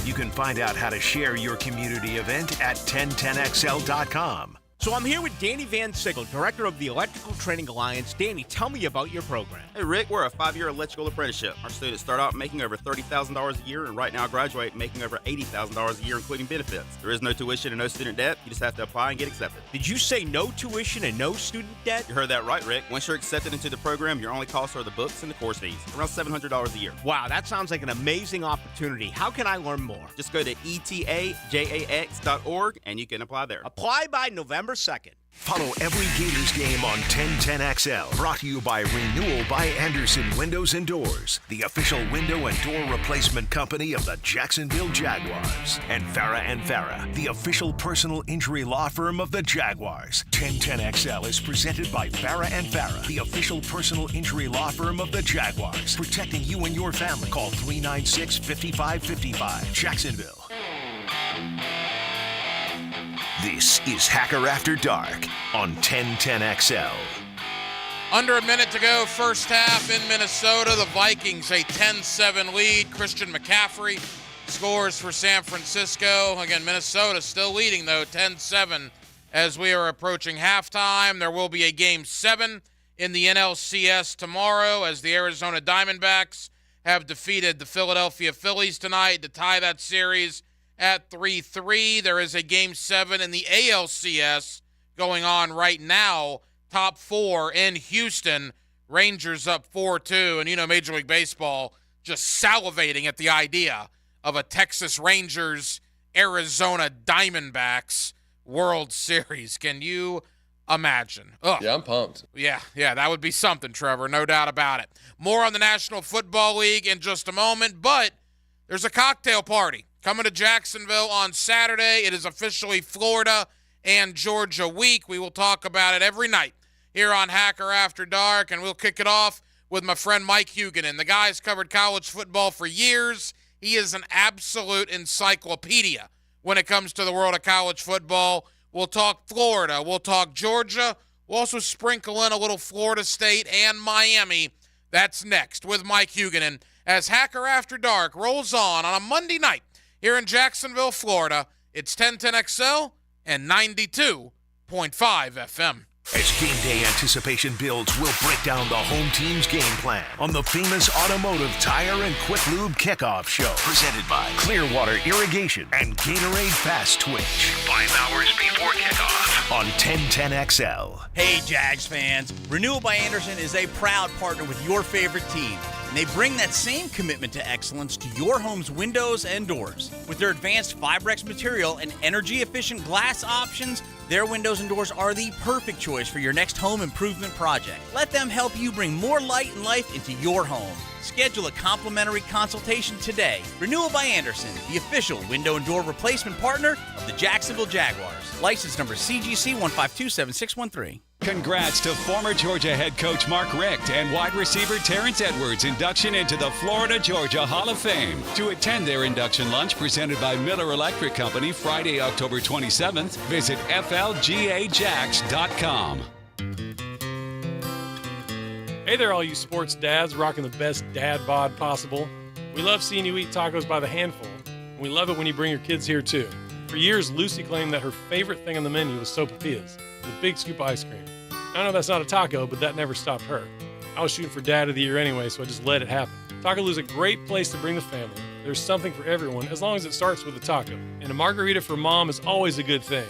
You can find out how to share your community event at 1010XL.com. So I'm here with Danny Van Sickle, Director of the Electrical Training Alliance. Danny, tell me about your program. Hey, Rick, we're a 5-year electrical apprenticeship. Our students start out making over $30,000 a year, and right now graduate making over $80,000 a year, including benefits. There is no tuition and no student debt. You just have to apply and get accepted. Did you say no tuition and no student debt? You heard that right, Rick. Once you're accepted into the program, your only costs are the books and the course fees, around $700 a year. Wow, that sounds like an amazing opportunity. How can I learn more? Just go to etajax.org, and you can apply there. Apply by November 2nd. Follow every Gators game on 1010XL. Brought to you by Renewal by Anderson Windows and Doors, the official window and door replacement company of the Jacksonville Jaguars. And Farah, the official personal injury law firm of the Jaguars. 1010XL is presented by Farah, the official personal injury law firm of the Jaguars. Protecting you and your family. Call 396-5555. Jacksonville. This is Hacker After Dark on 1010XL. Under a minute to go, first half in Minnesota. The Vikings a 10-7 lead. Christian McCaffrey scores for San Francisco. Again, Minnesota still leading, though, 10-7 as we are approaching halftime. There will be a Game 7 in the NLCS tomorrow as the Arizona Diamondbacks have defeated the Philadelphia Phillies tonight to tie that series at 3-3. There is a Game 7 in the ALCS going on right now. Top 4 in Houston. Rangers up 4-2. And, Major League Baseball just salivating at the idea of a Texas Rangers, Arizona Diamondbacks World Series. Can you imagine? Ugh. Yeah, I'm pumped. Yeah, that would be something, Trevor. No doubt about it. More on the National Football League in just a moment, but there's a cocktail party coming to Jacksonville on Saturday. It is officially Florida and Georgia week. We will talk about it every night here on Hacker After Dark, and we'll kick it off with my friend Mike Huguenin. The guy's covered college football for years. He is an absolute encyclopedia when it comes to the world of college football. We'll talk Florida. We'll talk Georgia. We'll also sprinkle in a little Florida State and Miami. That's next with Mike Huguenin as Hacker After Dark rolls on a Monday night here in Jacksonville, Florida. It's 1010XL and 92.5 FM. As game day anticipation builds, we'll break down the home team's game plan on the famous Automotive Tire and Quick Lube Kickoff Show. Presented by Clearwater Irrigation and Gatorade Fast Twitch. 5 hours before kickoff on 1010XL. Hey, Jags fans. Renewal by Andersen is a proud partner with your favorite team. And they bring that same commitment to excellence to your home's windows and doors. With their advanced Fibrex material and energy-efficient glass options, their windows and doors are the perfect choice for your next home improvement project. Let them help you bring more light and life into your home. Schedule a complimentary consultation today. Renewal by Andersen, the official window and door replacement partner of the Jacksonville Jaguars. License number CGC 1527613. Congrats to former Georgia head coach Mark Richt and wide receiver Terrence Edwards' induction into the Florida Georgia Hall of Fame. To attend their induction lunch presented by Miller Electric Company Friday, October 27th, visit flgajax.com. Hey there, all you sports dads rocking the best dad bod possible. We love seeing you eat tacos by the handful, and we love it when you bring your kids here too. For years, Lucy claimed that her favorite thing on the menu was sopapillas, the big scoop of ice cream. I know that's not a taco, but that never stopped her. I was shooting for Dad of the Year anyway, so I just let it happen. Taco Lu's a great place to bring the family. There's something for everyone, as long as it starts with a taco. And a margarita for mom is always a good thing.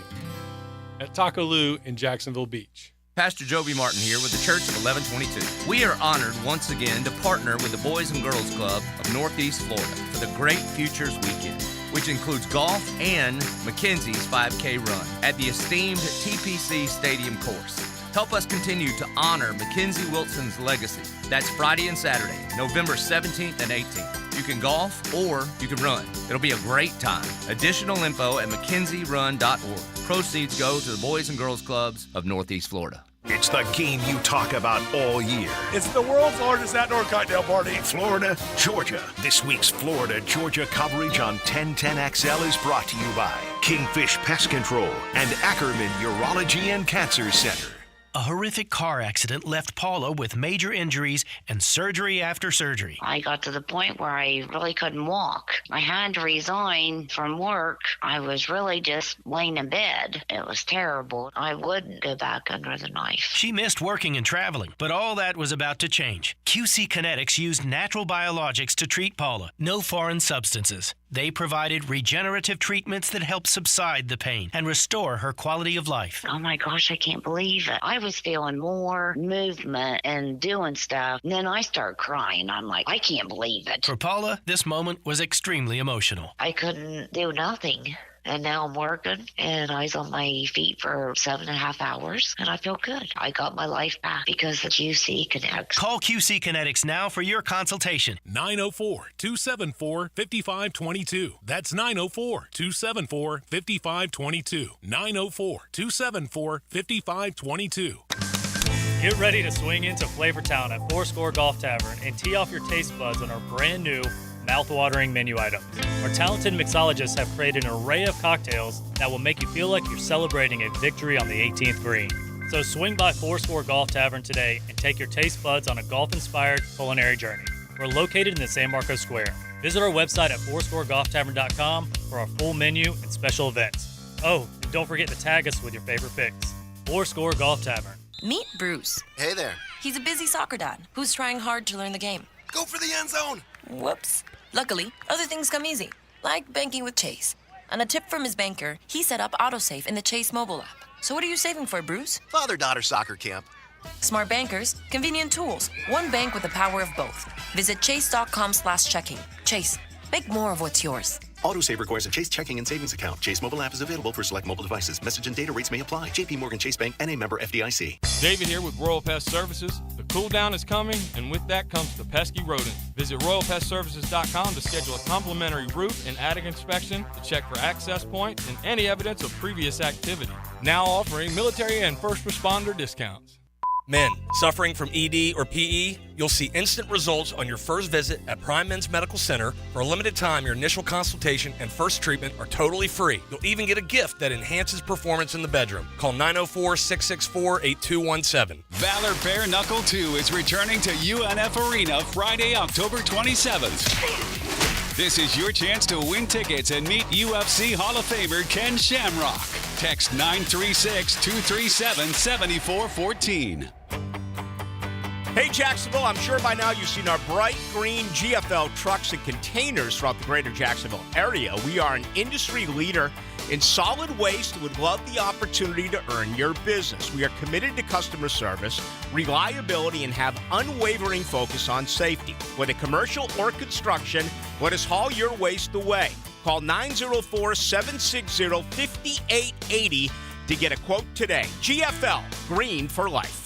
At Taco Lu in Jacksonville Beach. Pastor Joby Martin here with the Church of 1122. We are honored once again to partner with the Boys and Girls Club of Northeast Florida for the Great Futures Weekend, which includes golf and Mackenzie's 5K run at the esteemed TPC Stadium course. Help us continue to honor Mackenzie Wilson's legacy. That's Friday and Saturday, November 17th and 18th. You can golf or you can run. It'll be a great time. Additional info at MackenzieRun.org. Proceeds go to the Boys and Girls Clubs of Northeast Florida. It's the game you talk about all year. It's the world's largest outdoor cocktail party. Florida, Georgia. This week's Florida, Georgia coverage on 1010XL is brought to you by Kingfish Pest Control and Ackerman Urology and Cancer Center. A horrific car accident left Paula with major injuries and surgery after surgery. I got to the point where I really couldn't walk. I had to resign from work. I was really just laying in bed. It was terrible. I wouldn't go back under the knife. She missed working and traveling, but all that was about to change. QC Kinetics used natural biologics to treat Paula. No foreign substances. They provided regenerative treatments that helped subside the pain and restore her quality of life. Oh my gosh, I can't believe it. I was feeling more movement and doing stuff. And then I started crying. I'm like, I can't believe it. For Paula, this moment was extremely emotional. I couldn't do nothing. And now I'm working, and I was on my feet for 7.5 hours, and I feel good. I got my life back because of QC Kinetics. Call QC Kinetics now for your consultation. 904-274-5522. That's 904-274-5522. 904-274-5522. Get ready to swing into Flavortown at Fourscore Golf Tavern and tee off your taste buds on our brand new mouth-watering menu items. Our talented mixologists have created an array of cocktails that will make you feel like you're celebrating a victory on the 18th green. So swing by Fourscore Golf Tavern today and take your taste buds on a golf-inspired culinary journey. We're located in the San Marcos Square. Visit our website at fourscoregolftavern.com for our full menu and special events. Oh, and don't forget to tag us with your favorite picks. Fourscore Golf Tavern. Meet Bruce. Hey there. He's a busy soccer dad who's trying hard to learn the game. Go for the end zone. Whoops. Luckily, other things come easy, like banking with Chase. On a tip from his banker, he set up AutoSafe in the Chase mobile app. So what are you saving for, Bruce? Father-daughter soccer camp. Smart bankers, convenient tools. One bank with the power of both. Visit chase.com/checking. Chase, make more of what's yours. Autosave requires a Chase checking and savings account. Chase mobile app is available for select mobile devices. Message and data rates may apply. JP Morgan Chase Bank, N.A. member FDIC. David here with Royal Pest Services. The cool down is coming, and with that comes the pesky rodent. Visit RoyalPestServices.com to schedule a complimentary roof and attic inspection to check for access points and any evidence of previous activity. Now offering military and first responder discounts. Men suffering from ED or PE, you'll see instant results on your first visit at Prime Men's Medical Center. For a limited time, your initial consultation and first treatment are totally free. You'll even get a gift that enhances performance in the bedroom. Call 904-664-8217. Valor Bare Knuckle 2 is returning to UNF Arena Friday, October 27th. This is your chance to win tickets and meet UFC Hall of Famer Ken Shamrock. Text 936-237-7414. Hey, Jacksonville, I'm sure by now you've seen our bright green GFL trucks and containers throughout the greater Jacksonville area. We are an industry leader in solid waste and would love the opportunity to earn your business. We are committed to customer service, reliability, and have unwavering focus on safety. Whether commercial or construction, let us haul your waste away. Call 904-760-5880 to get a quote today. GFL, green for life.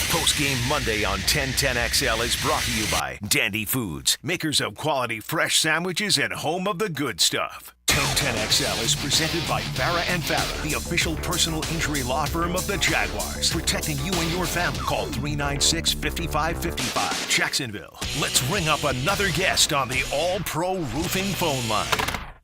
Post-game Monday on 1010XL is brought to you by Dandy Foods, makers of quality fresh sandwiches and home of the good stuff. 1010XL is presented by Farah & Farah, the official personal injury law firm of the Jaguars, protecting you and your family. Call 396-5555. Jacksonville. Let's ring up another guest on the All-Pro Roofing phone line.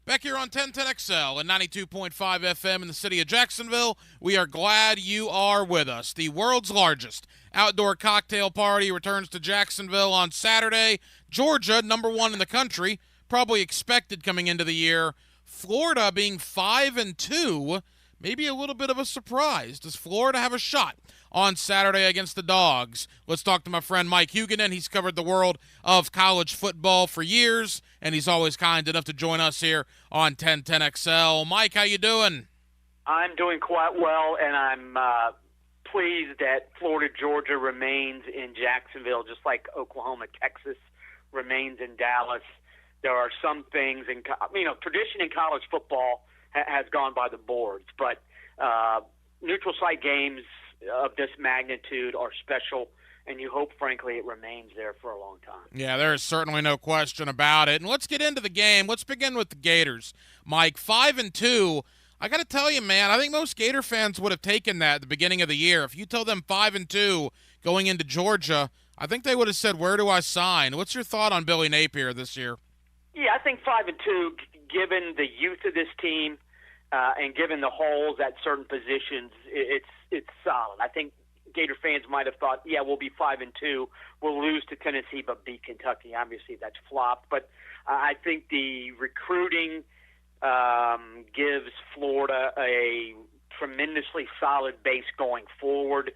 Back here on 1010XL and 92.5 FM in the city of Jacksonville, we are glad you are with us. The world's largest outdoor cocktail party returns to Jacksonville on Saturday. Georgia, number one in the country, probably expected coming into the year. Florida being 5-2, maybe a little bit of a surprise. Does Florida have a shot on Saturday against the Dogs? Let's talk to my friend Mike Huguenin. He's covered the world of college football for years, and he's always kind enough to join us here on 1010XL. Mike, how you doing? I'm doing quite well, and I'm pleased that Florida-Georgia remains in Jacksonville, just like Oklahoma-Texas remains in Dallas. There are some things in, tradition in college football has gone by the boards, but neutral site games of this magnitude are special, and you hope, frankly, it remains there for a long time. Yeah, there is certainly no question about it. And let's get into the game. Let's begin with the Gators. Mike, 5-2. I got to tell you, man, I think most Gator fans would have taken that at the beginning of the year. If you tell them 5-2 going into Georgia, I think they would have said, where do I sign? What's your thought on Billy Napier this year? Yeah, I think 5-2, given the youth of this team and given the holes at certain positions, it's solid. I think Gator fans might have thought, yeah, we'll be 5-2. We'll lose to Tennessee but beat Kentucky. Obviously, that's flopped. But I think the recruiting gives Florida a tremendously solid base going forward.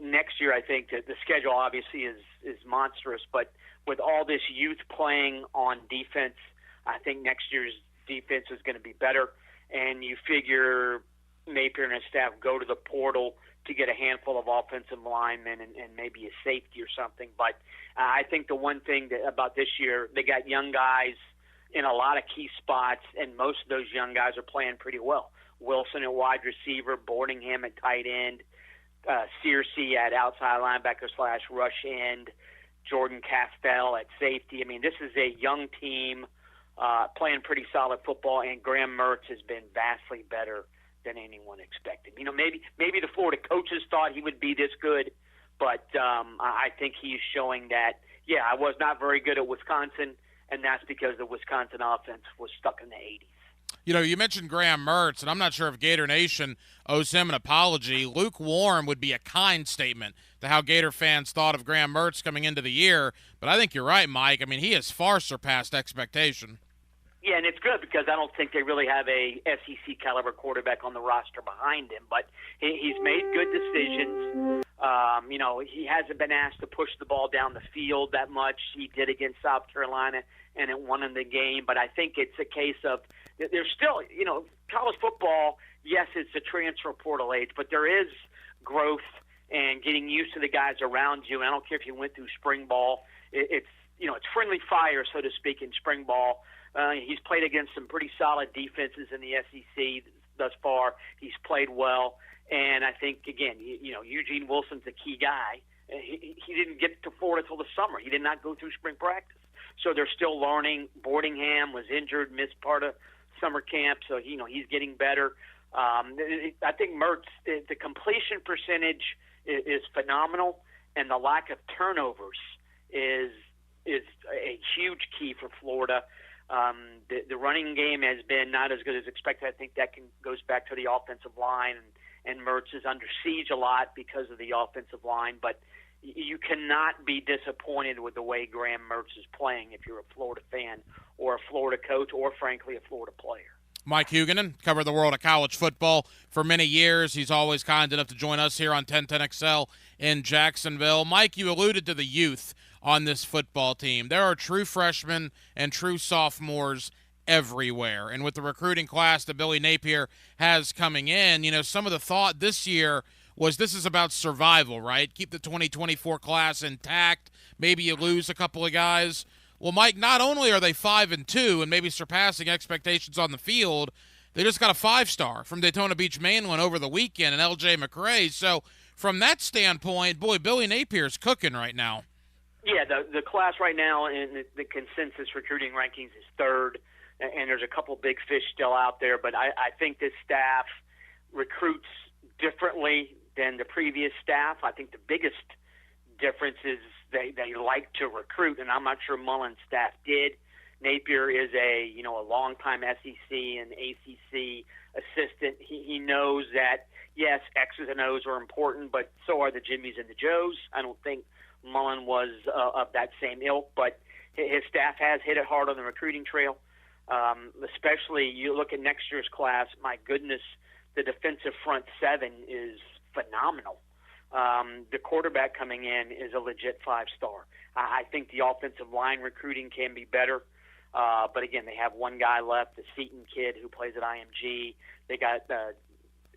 Next year, I think that the schedule obviously is monstrous, but with all this youth playing on defense, I think next year's defense is going to be better. And you figure Napier and his staff go to the portal to get a handful of offensive linemen and maybe a safety or something. But I think the one thing about this year, they got young guys in a lot of key spots, and most of those young guys are playing pretty well. Wilson at wide receiver, Boardingham at tight end, Searcy at outside linebacker / rush end, Jordan Castell at safety. I mean, this is a young team playing pretty solid football, and Graham Mertz has been vastly better than anyone expected. Maybe the Florida coaches thought he would be this good, but I think he's showing that, yeah, I was not very good at Wisconsin, and that's because the Wisconsin offense was stuck in the 80s. You mentioned Graham Mertz, and I'm not sure if Gator Nation owes him an apology. Lukewarm would be a kind statement to how Gator fans thought of Graham Mertz coming into the year, but I think you're right, Mike. I mean, he has far surpassed expectation. Yeah, and it's good because I don't think they really have a SEC caliber quarterback on the roster behind him, but he's made good decisions. He hasn't been asked to push the ball down the field that much. He did against South Carolina, and it won him the game. But I think it's a case of there's still, college football, yes, it's a transfer portal age, but there is growth and getting used to the guys around you. And I don't care if you went through spring ball. It's friendly fire, so to speak, in spring ball. He's played against some pretty solid defenses in the SEC thus far. He's played well. And I think, again, Eugene Wilson's a key guy. He didn't get to Florida till the summer. He did not go through spring practice. So they're still learning. Boardingham was injured, missed part of summer camp, so he's getting better. I think Mertz, the completion percentage is phenomenal, and the lack of turnovers is a huge key for Florida. The running game has been not as good as expected. I think that goes back to the offensive line, and Mertz is under siege a lot because of the offensive line, but you cannot be disappointed with the way Graham Mertz is playing if you're a Florida fan or a Florida coach or, frankly, a Florida player. Mike Huguenin covered the world of college football for many years. He's always kind enough to join us here on 1010XL in Jacksonville. Mike, you alluded to the youth on this football team. There are true freshmen and true sophomores everywhere. And with the recruiting class that Billy Napier has coming in, some of the thought this year was this is about survival, right? Keep the 2024 class intact. Maybe you lose a couple of guys. Well, Mike, not only are they 5-2 and maybe surpassing expectations on the field, they just got a 5-star from Daytona Beach Mainland over the weekend and L.J. McRae. So from that standpoint, boy, Billy Napier's cooking right now. Yeah, the class right now in the consensus recruiting rankings is third, and there's a couple big fish still out there. But I think this staff recruits differently than the previous staff. I think the biggest difference is they like to recruit, and I'm not sure Mullen's staff did. Napier is a longtime SEC and ACC assistant. He knows that, yes, X's and O's are important, but so are the Jimmies and the Joes. I don't think Mullen was of that same ilk, but his staff has hit it hard on the recruiting trail. Especially you look at next year's class, my goodness, the defensive front seven is phenomenal. The quarterback coming in is a legit 5-star. I think the offensive line recruiting can be better. But again, they have one guy left, the Seton kid who plays at IMG. They got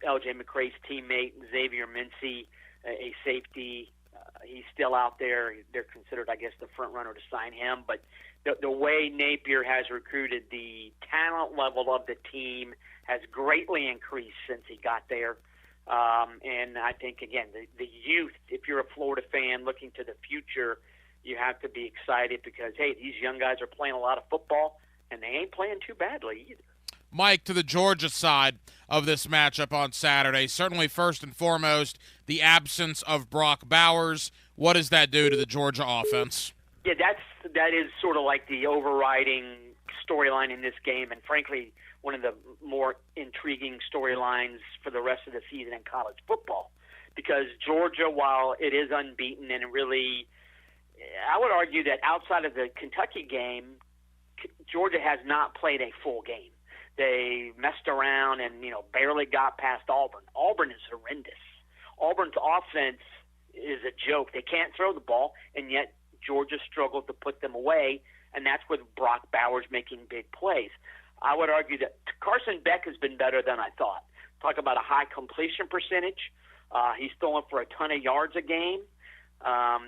L.J. McRae's teammate, Xavier Mincy, a safety. He's still out there. They're considered, I guess, the front runner to sign him. But the way Napier has recruited, the talent level of the team has greatly increased since he got there. And I think, again, the youth, if you're a Florida fan looking to the future, you have to be excited because, hey, these young guys are playing a lot of football, and they ain't playing too badly either. Mike, to the Georgia side of this matchup on Saturday, certainly first and foremost, the absence of Brock Bowers. What does that do to the Georgia offense? Yeah, that is sort of like the overriding storyline in this game, and frankly, one of the more intriguing storylines for the rest of the season in college football. Because Georgia, while it is unbeaten and really, I would argue that outside of the Kentucky game, Georgia has not played a full game. They messed around and, barely got past Auburn. Auburn is horrendous. Auburn's offense is a joke. They can't throw the ball, and yet Georgia struggled to put them away, and that's with Brock Bowers making big plays. I would argue that Carson Beck has been better than I thought. Talk about a high completion percentage. He's throwing for a ton of yards a game.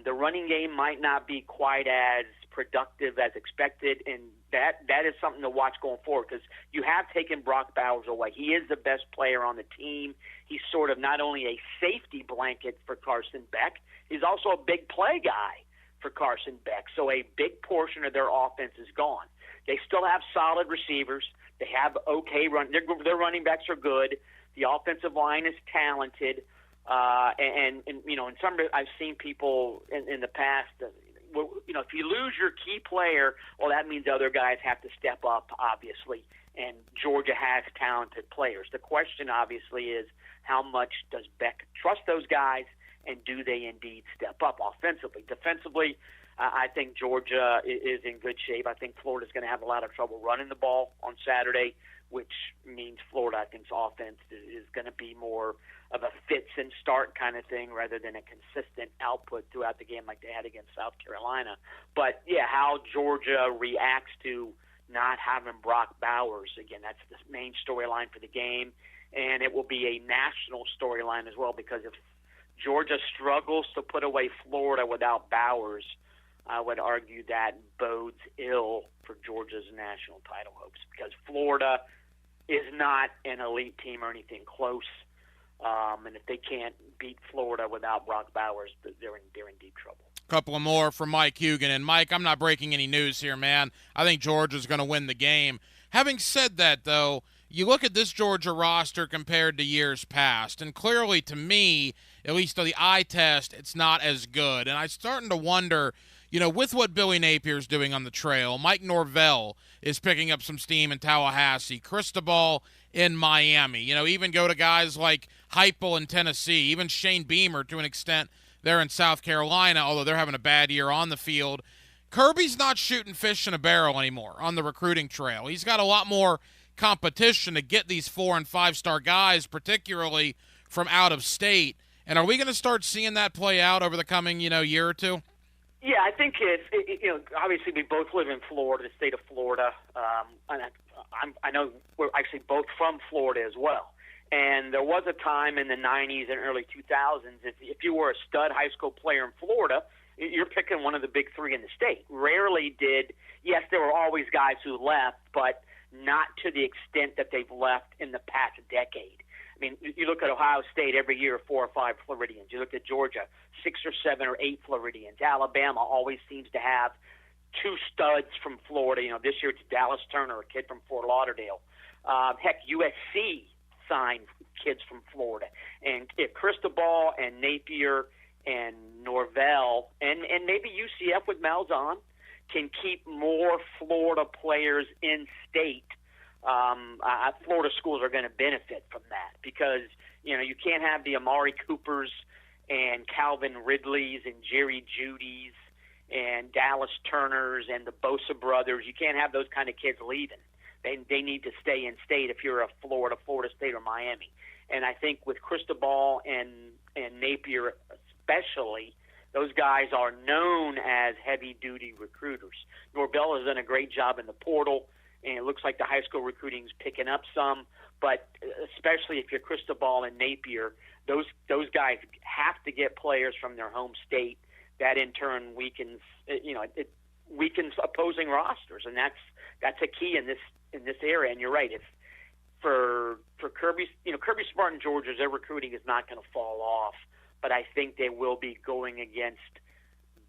The running game might not be quite as productive as expected, and that is something to watch going forward because you have taken Brock Bowers away. He is the best player on the team. He's sort of not only a safety blanket for Carson Beck, he's also a big play guy for Carson Beck. So a big portion of their offense is gone. They still have solid receivers. They have okay run. Their running backs are good. The offensive line is talented. And in some I've seen people in the past, if you lose your key player, well, that means other guys have to step up, obviously. And Georgia has talented players. The question, obviously, is how much does Beck trust those guys, and do they indeed step up offensively? Defensively, I think Georgia is in good shape. I think Florida's going to have a lot of trouble running the ball on Saturday, which means Florida, I think's offense is going to be more of a fits and start kind of thing rather than a consistent output throughout the game like they had against South Carolina. But, yeah, how Georgia reacts to not having Brock Bowers. Again, that's the main storyline for the game, and it will be a national storyline as well, because if Georgia struggles to put away Florida without Bowers, I would argue that bodes ill for Georgia's national title hopes, because Florida is not an elite team or anything close. And if they can't beat Florida without Brock Bowers, they're in deep trouble. Couple of more from Mike Hugan. And, Mike, I'm not breaking any news here, man. I think Georgia's going to win the game. Having said that, though, you look at this Georgia roster compared to years past, and clearly to me, at least on the eye test, it's not as good. And I'm starting to wonder, with what Billy Napier's doing on the trail, Mike Norvell is picking up some steam in Tallahassee, Cristobal in Miami, even go to guys like Heupel in Tennessee, even Shane Beamer to an extent there in South Carolina, although they're having a bad year on the field. Kirby's not shooting fish in a barrel anymore on the recruiting trail. He's got a lot more competition to get these 4- and 5-star guys, particularly from out of state. And are we going to start seeing that play out over the coming, year or two? Yeah, I think obviously we both live in Florida, the state of Florida. I know we're actually both from Florida as well. And there was a time in the 90s and early 2000s, if you were a stud high school player in Florida, you're picking one of the big three in the state. Rarely yes, there were always guys who left, but not to the extent that they've left in the past decade. I mean, you look at Ohio State every year, 4 or 5 Floridians. You look at Georgia, 6 or 7 or 8 Floridians. Alabama always seems to have 2 studs from Florida. This year it's Dallas Turner, a kid from Fort Lauderdale. Heck, USC signed kids from Florida. And if Cristobal and Napier and Norvell and maybe UCF with Malzahn can keep more Florida players in state, Florida schools are going to benefit from that, because you can't have the Amari Coopers and Calvin Ridleys and Jerry Judys and Dallas Turners and the Bosa brothers. You can't have those kind of kids leaving. They need to stay in state if you're a Florida State or Miami. And I think with Cristobal and Napier especially, those guys are known as heavy-duty recruiters. Norvell has done a great job in the portal, and it looks like the high school recruiting's picking up some. But especially if you're Cristobal and Napier, those guys have to get players from their home state. That in turn weakens, it weakens opposing rosters, and that's a key in this area. And you're right, if for Kirby Smart in Georgia, their recruiting is not going to fall off, but I think they will be going against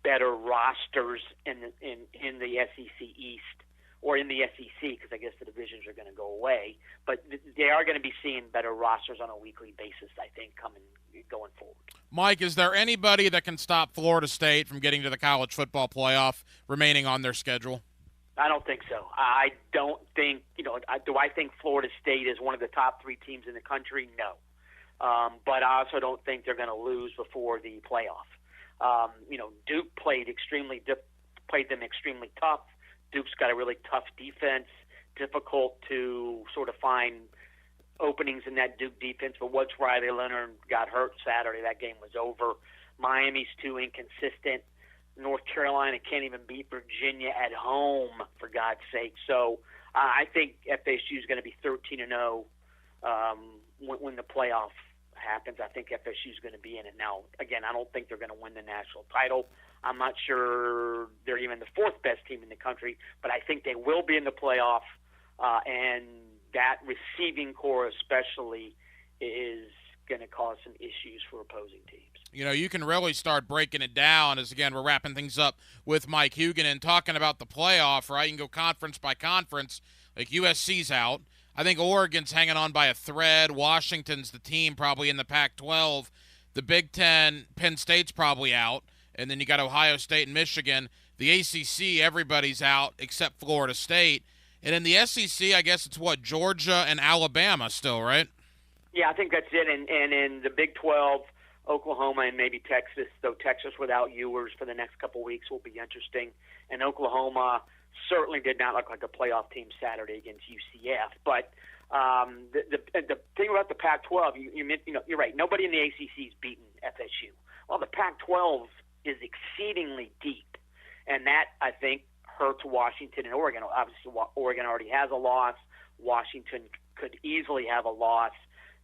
better rosters in the SEC East or in the SEC, because I guess the divisions are going to go away. But they are going to be seeing better rosters on a weekly basis, I think, going forward. Mike, is there anybody that can stop Florida State from getting to the college football playoff remaining on their schedule? I don't think so. I don't think, do I think Florida State is one of the top 3 teams in the country? No. But I also don't think they're going to lose before the playoff. Duke played them extremely tough. Duke's got a really tough defense, difficult to sort of find openings in that Duke defense. But once Riley Leonard got hurt Saturday, that game was over. Miami's too inconsistent. North Carolina can't even beat Virginia at home, for God's sake. So I think FSU is going to be 13-0 when the playoff happens. I think FSU is going to be in it. Now, again, I don't think they're going to win the national title. I'm not sure they're even the 4th best team in the country, but I think they will be in the playoff, and that receiving core especially is going to cause some issues for opposing teams. You can really start breaking it down as, again, we're wrapping things up with Mike Hugan and talking about the playoff, right? You can go conference by conference. Like USC's out. I think Oregon's hanging on by a thread. Washington's the team probably in the Pac-12. The Big Ten, Penn State's probably out. And then you got Ohio State and Michigan. The ACC, everybody's out except Florida State. And in the SEC, I guess it's Georgia and Alabama still, right? Yeah, I think that's it. And in the Big 12, Oklahoma and maybe Texas, though Texas without Ewers for the next couple weeks will be interesting. And Oklahoma certainly did not look like a playoff team Saturday against UCF. But the thing about the Pac-12, you're right. Nobody in the ACC's beaten FSU. Well, the Pac-12 is exceedingly deep, and that, I think, hurts Washington and Oregon. Obviously, Oregon already has a loss. Washington could easily have a loss.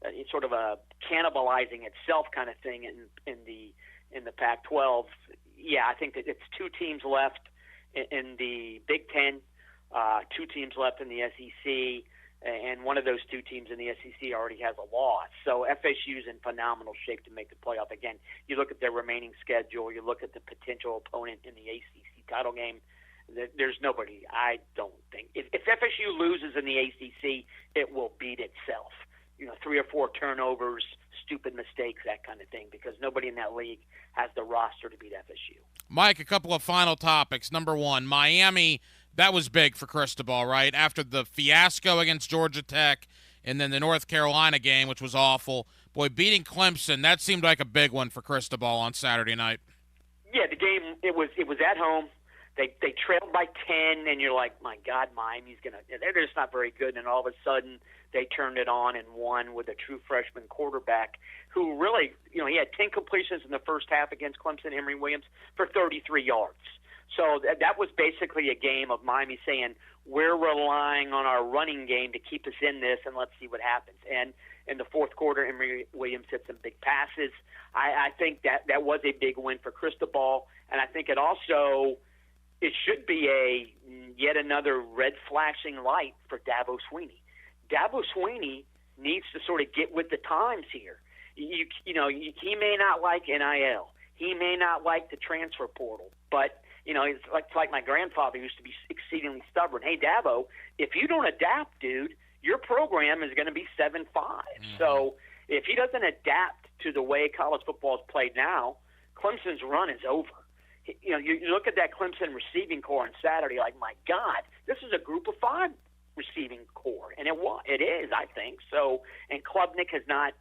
It's sort of a cannibalizing itself kind of thing in the Pac-12. Yeah, I think that it's 2 teams left in the Big Ten, 2 teams left in the SEC, and one of those 2 teams in the SEC already has a loss. So FSU's in phenomenal shape to make the playoff. Again, you look at their remaining schedule, you look at the potential opponent in the ACC title game, there's nobody, I don't think. If FSU loses in the ACC, it will beat itself. 3 or 4 turnovers, stupid mistakes, that kind of thing, because nobody in that league has the roster to beat FSU. Mike, a couple of final topics. Number 1, Miami, that was big for Cristobal, right? After the fiasco against Georgia Tech and then the North Carolina game, which was awful. Boy, beating Clemson, that seemed like a big one for Cristobal on Saturday night. Yeah, the game, it was at home. They trailed by 10, and you're like, my God, Miami's they're just not very good. And all of a sudden, they turned it on and won with a true freshman quarterback who really, he had 10 completions in the first half against Clemson, Emory Williams, for 33 yards. So that was basically a game of Miami saying, we're relying on our running game to keep us in this, and let's see what happens. And in the fourth quarter, Emory Williams hit some big passes. I think that was a big win for Cristobal, and I think it should be yet another red flashing light for Dabo Swinney. Dabo Swinney needs to sort of get with the times here. He may not like NIL. He may not like the transfer portal, but it's like my grandfather used to be exceedingly stubborn. Hey, Dabo, if you don't adapt, dude, your program is going to be 7-5. Mm-hmm. So if he doesn't adapt to the way college football is played now, Clemson's run is over. You look at that Clemson receiving core on Saturday, like, my God, this is a group of 5 receiving core, and it is, I think. So, and Klubnik has not,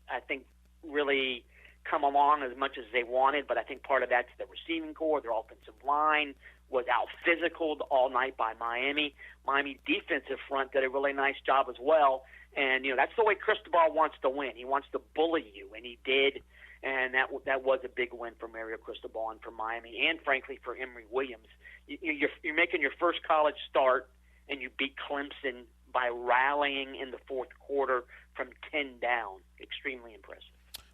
I think, really come along as much as they wanted, but I think part of that's the receiving core. Their offensive line was out physicaled all night by Miami. Miami defensive front did a really nice job as well, and that's the way Cristobal wants to win. He wants to bully you, and he did. And that was a big win for Mario Cristobal and for Miami, and frankly for Emory Williams. You're making your first college start, and you beat Clemson by rallying in the fourth quarter from 10 down. Extremely impressive.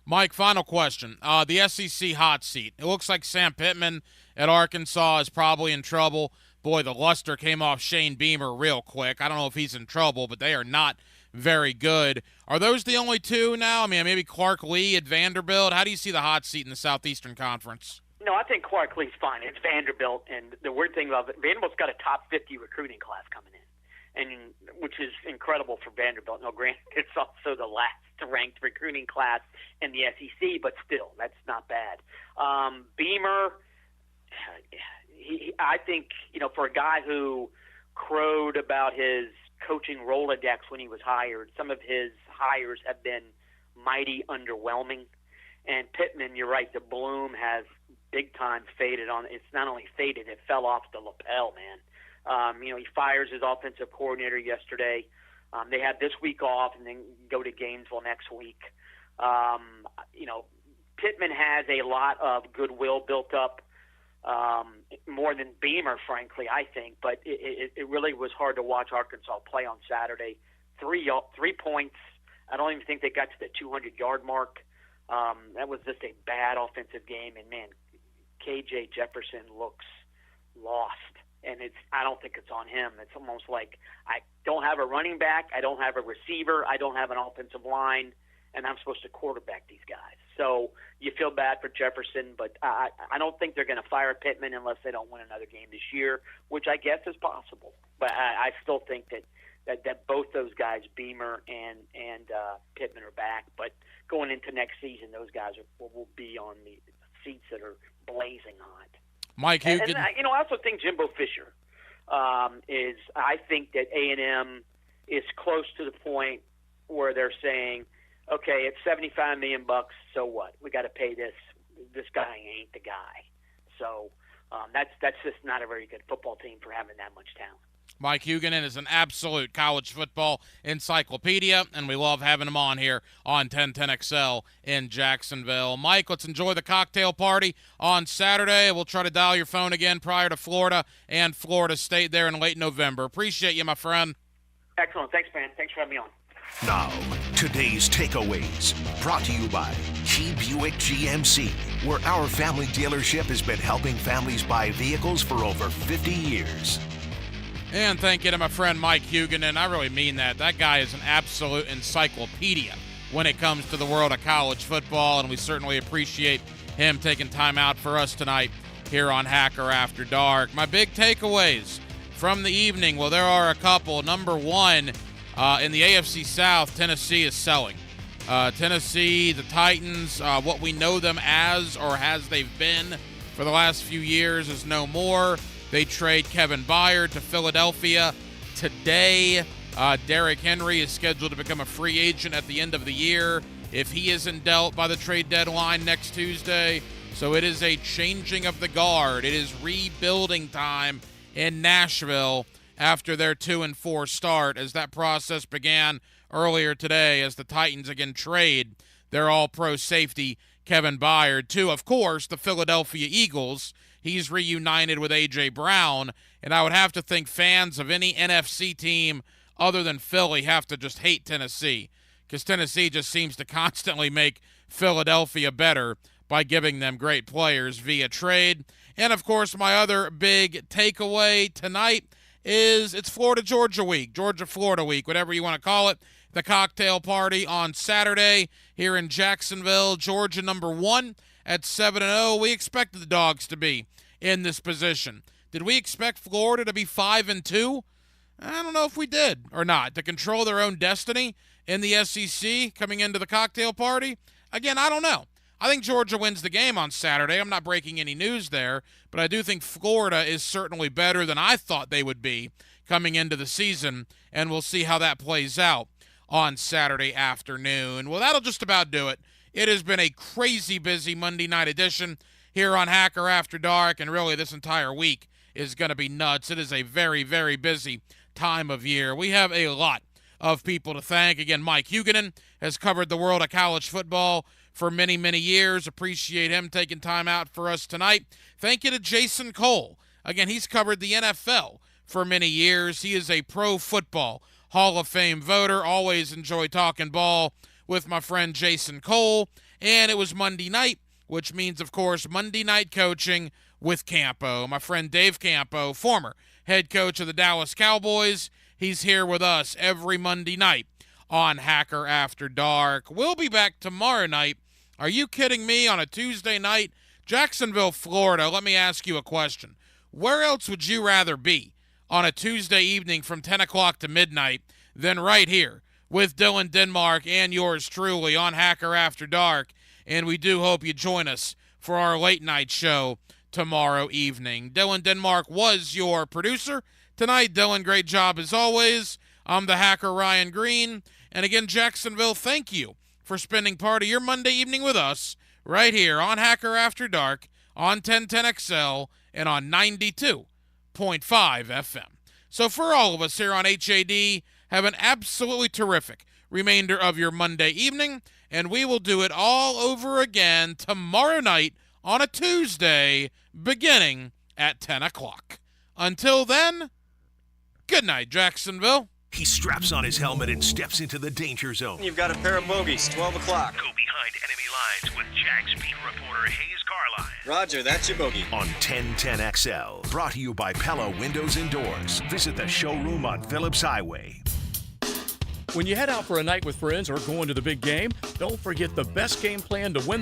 Mike, final question. The SEC hot seat. It looks like Sam Pittman at Arkansas is probably in trouble. Boy, the luster came off Shane Beamer real quick. I don't know if he's in trouble, but they are not very good. Are those the only 2 now? I mean, maybe Clark Lee at Vanderbilt. How do you see the hot seat in the Southeastern Conference? No, I think Clark Lee's fine. It's Vanderbilt, and the weird thing about it, Vanderbilt's got a top 50 recruiting class coming in, and which is incredible for Vanderbilt. Now, granted, it's also the last ranked recruiting class in the SEC, but still, that's not bad. Beamer, I think, for a guy who crowed about his coaching Rolodex when he was hired, some of his hires have been mighty underwhelming. And Pittman, you're right, the bloom has big time faded on. It's not only faded, it fell off the lapel, man. He fires his offensive coordinator yesterday. They have this week off and then go to Gainesville next week. Pittman has a lot of goodwill built up, more than Beamer, frankly, I think. But it really was hard to watch Arkansas play on Saturday. 3 points. I don't even think they got to the 200-yard mark. That was just a bad offensive game. And, man, KJ Jefferson looks lost. And I don't think it's on him. It's almost like I don't have a running back, I don't have a receiver, I don't have an offensive line, and I'm supposed to quarterback these guys. So you feel bad for Jefferson, but I don't think they're going to fire Pittman unless they don't win another game this year, which I guess is possible. But I still think that both those guys, Beamer and Pittman, are back. But going into next season, those guys will be on the seats that are blazing hot. Mike, I also think Jimbo Fisher is. I think that A&M is close to the point where they're saying, okay, it's $75 million. So what? We got to pay this. This guy ain't the guy. So that's just not a very good football team for having that much talent. Mike Huguenin is an absolute college football encyclopedia, and we love having him on here on 1010XL in Jacksonville. Mike, let's enjoy the cocktail party on Saturday. We'll try to dial your phone again prior to Florida and Florida State there in late November. Appreciate you, my friend. Excellent. Thanks, man. Thanks for having me on. Now, today's takeaways, brought to you by Key Buick GMC, where our family dealership has been helping families buy vehicles for over 50 years. And thank you to my friend Mike Huguenin. I really mean that. That guy is an absolute encyclopedia when it comes to the world of college football, and we certainly appreciate him taking time out for us tonight here on Hacker After Dark. My big takeaways from the evening, well, there are a couple. Number one, in the AFC South, Tennessee is selling. Tennessee, the Titans, what we know them as or as they've been for the last few years is no more. They trade Kevin Byard to Philadelphia today. Derrick Henry is scheduled to become a free agent at the end of the year if he isn't dealt by the trade deadline next Tuesday. So it is a changing of the guard. It is rebuilding time in Nashville after their 2-4 start, as that process began earlier today as the Titans again trade their all-pro safety Kevin Byard to, of course, the Philadelphia Eagles. He's reunited with A.J. Brown, and I would have to think fans of any NFC team other than Philly have to just hate Tennessee, because Tennessee just seems to constantly make Philadelphia better by giving them great players via trade. And, of course, my other big takeaway tonight is it's Florida-Georgia week, Georgia-Florida week, whatever you want to call it. The cocktail party on Saturday here in Jacksonville, Georgia #1 at 7-0. We expected the Dogs to be in this position. Did we expect Florida to be 5-2? I don't know if we did or not. To control their own destiny in the SEC coming into the cocktail party? Again, I don't know. I think Georgia wins the game on Saturday. I'm not breaking any news there, but I do think Florida is certainly better than I thought they would be coming into the season, and we'll see how that plays out on Saturday afternoon. Well, that'll just about do it. It has been a crazy busy Monday night edition here on Hacker After Dark, and really this entire week is going to be nuts. It is a very, very busy time of year. We have a lot of people to thank. Again, Mike Huguenin has covered the world of college football for many, many years. Appreciate him taking time out for us tonight. Thank you to Jason Cole. Again, he's covered the NFL for many years. He is a Pro Football Hall of Fame voter. Always enjoy talking ball with my friend Jason Cole. And it was Monday night, which means, of course, Monday night coaching with Campo. My friend Dave Campo, former head coach of the Dallas Cowboys. He's here with us every Monday night on Hacker After Dark. We'll be back tomorrow night. Are you kidding me? On a Tuesday night? Jacksonville, Florida. Let me ask you a question. Where else would you rather be on a Tuesday evening from 10 o'clock to midnight than right here with Dylan Denmark and yours truly on Hacker After Dark? And we do hope you join us for our late night show tomorrow evening. Dylan Denmark was your producer tonight. Dylan, great job as always. I'm the Hacker Ryan Green. And again, Jacksonville, thank you for spending part of your Monday evening with us right here on Hacker After Dark on 1010XL and on 92.5 FM. So for all of us here on HAD, have an absolutely terrific remainder of your Monday evening, and we will do it all over again tomorrow night on a Tuesday beginning at 10 o'clock. Until then, good night, Jacksonville. He straps on his helmet and steps into the danger zone. You've got a pair of bogeys, 12 o'clock. Go behind enemy lines with Jack's beat reporter Hayes Carline. Roger, that's your bogey. On 1010XL, brought to you by Pella Windows and Doors. Visit the showroom on Phillips Highway. When you head out for a night with friends or going to the big game, don't forget the best game plan to win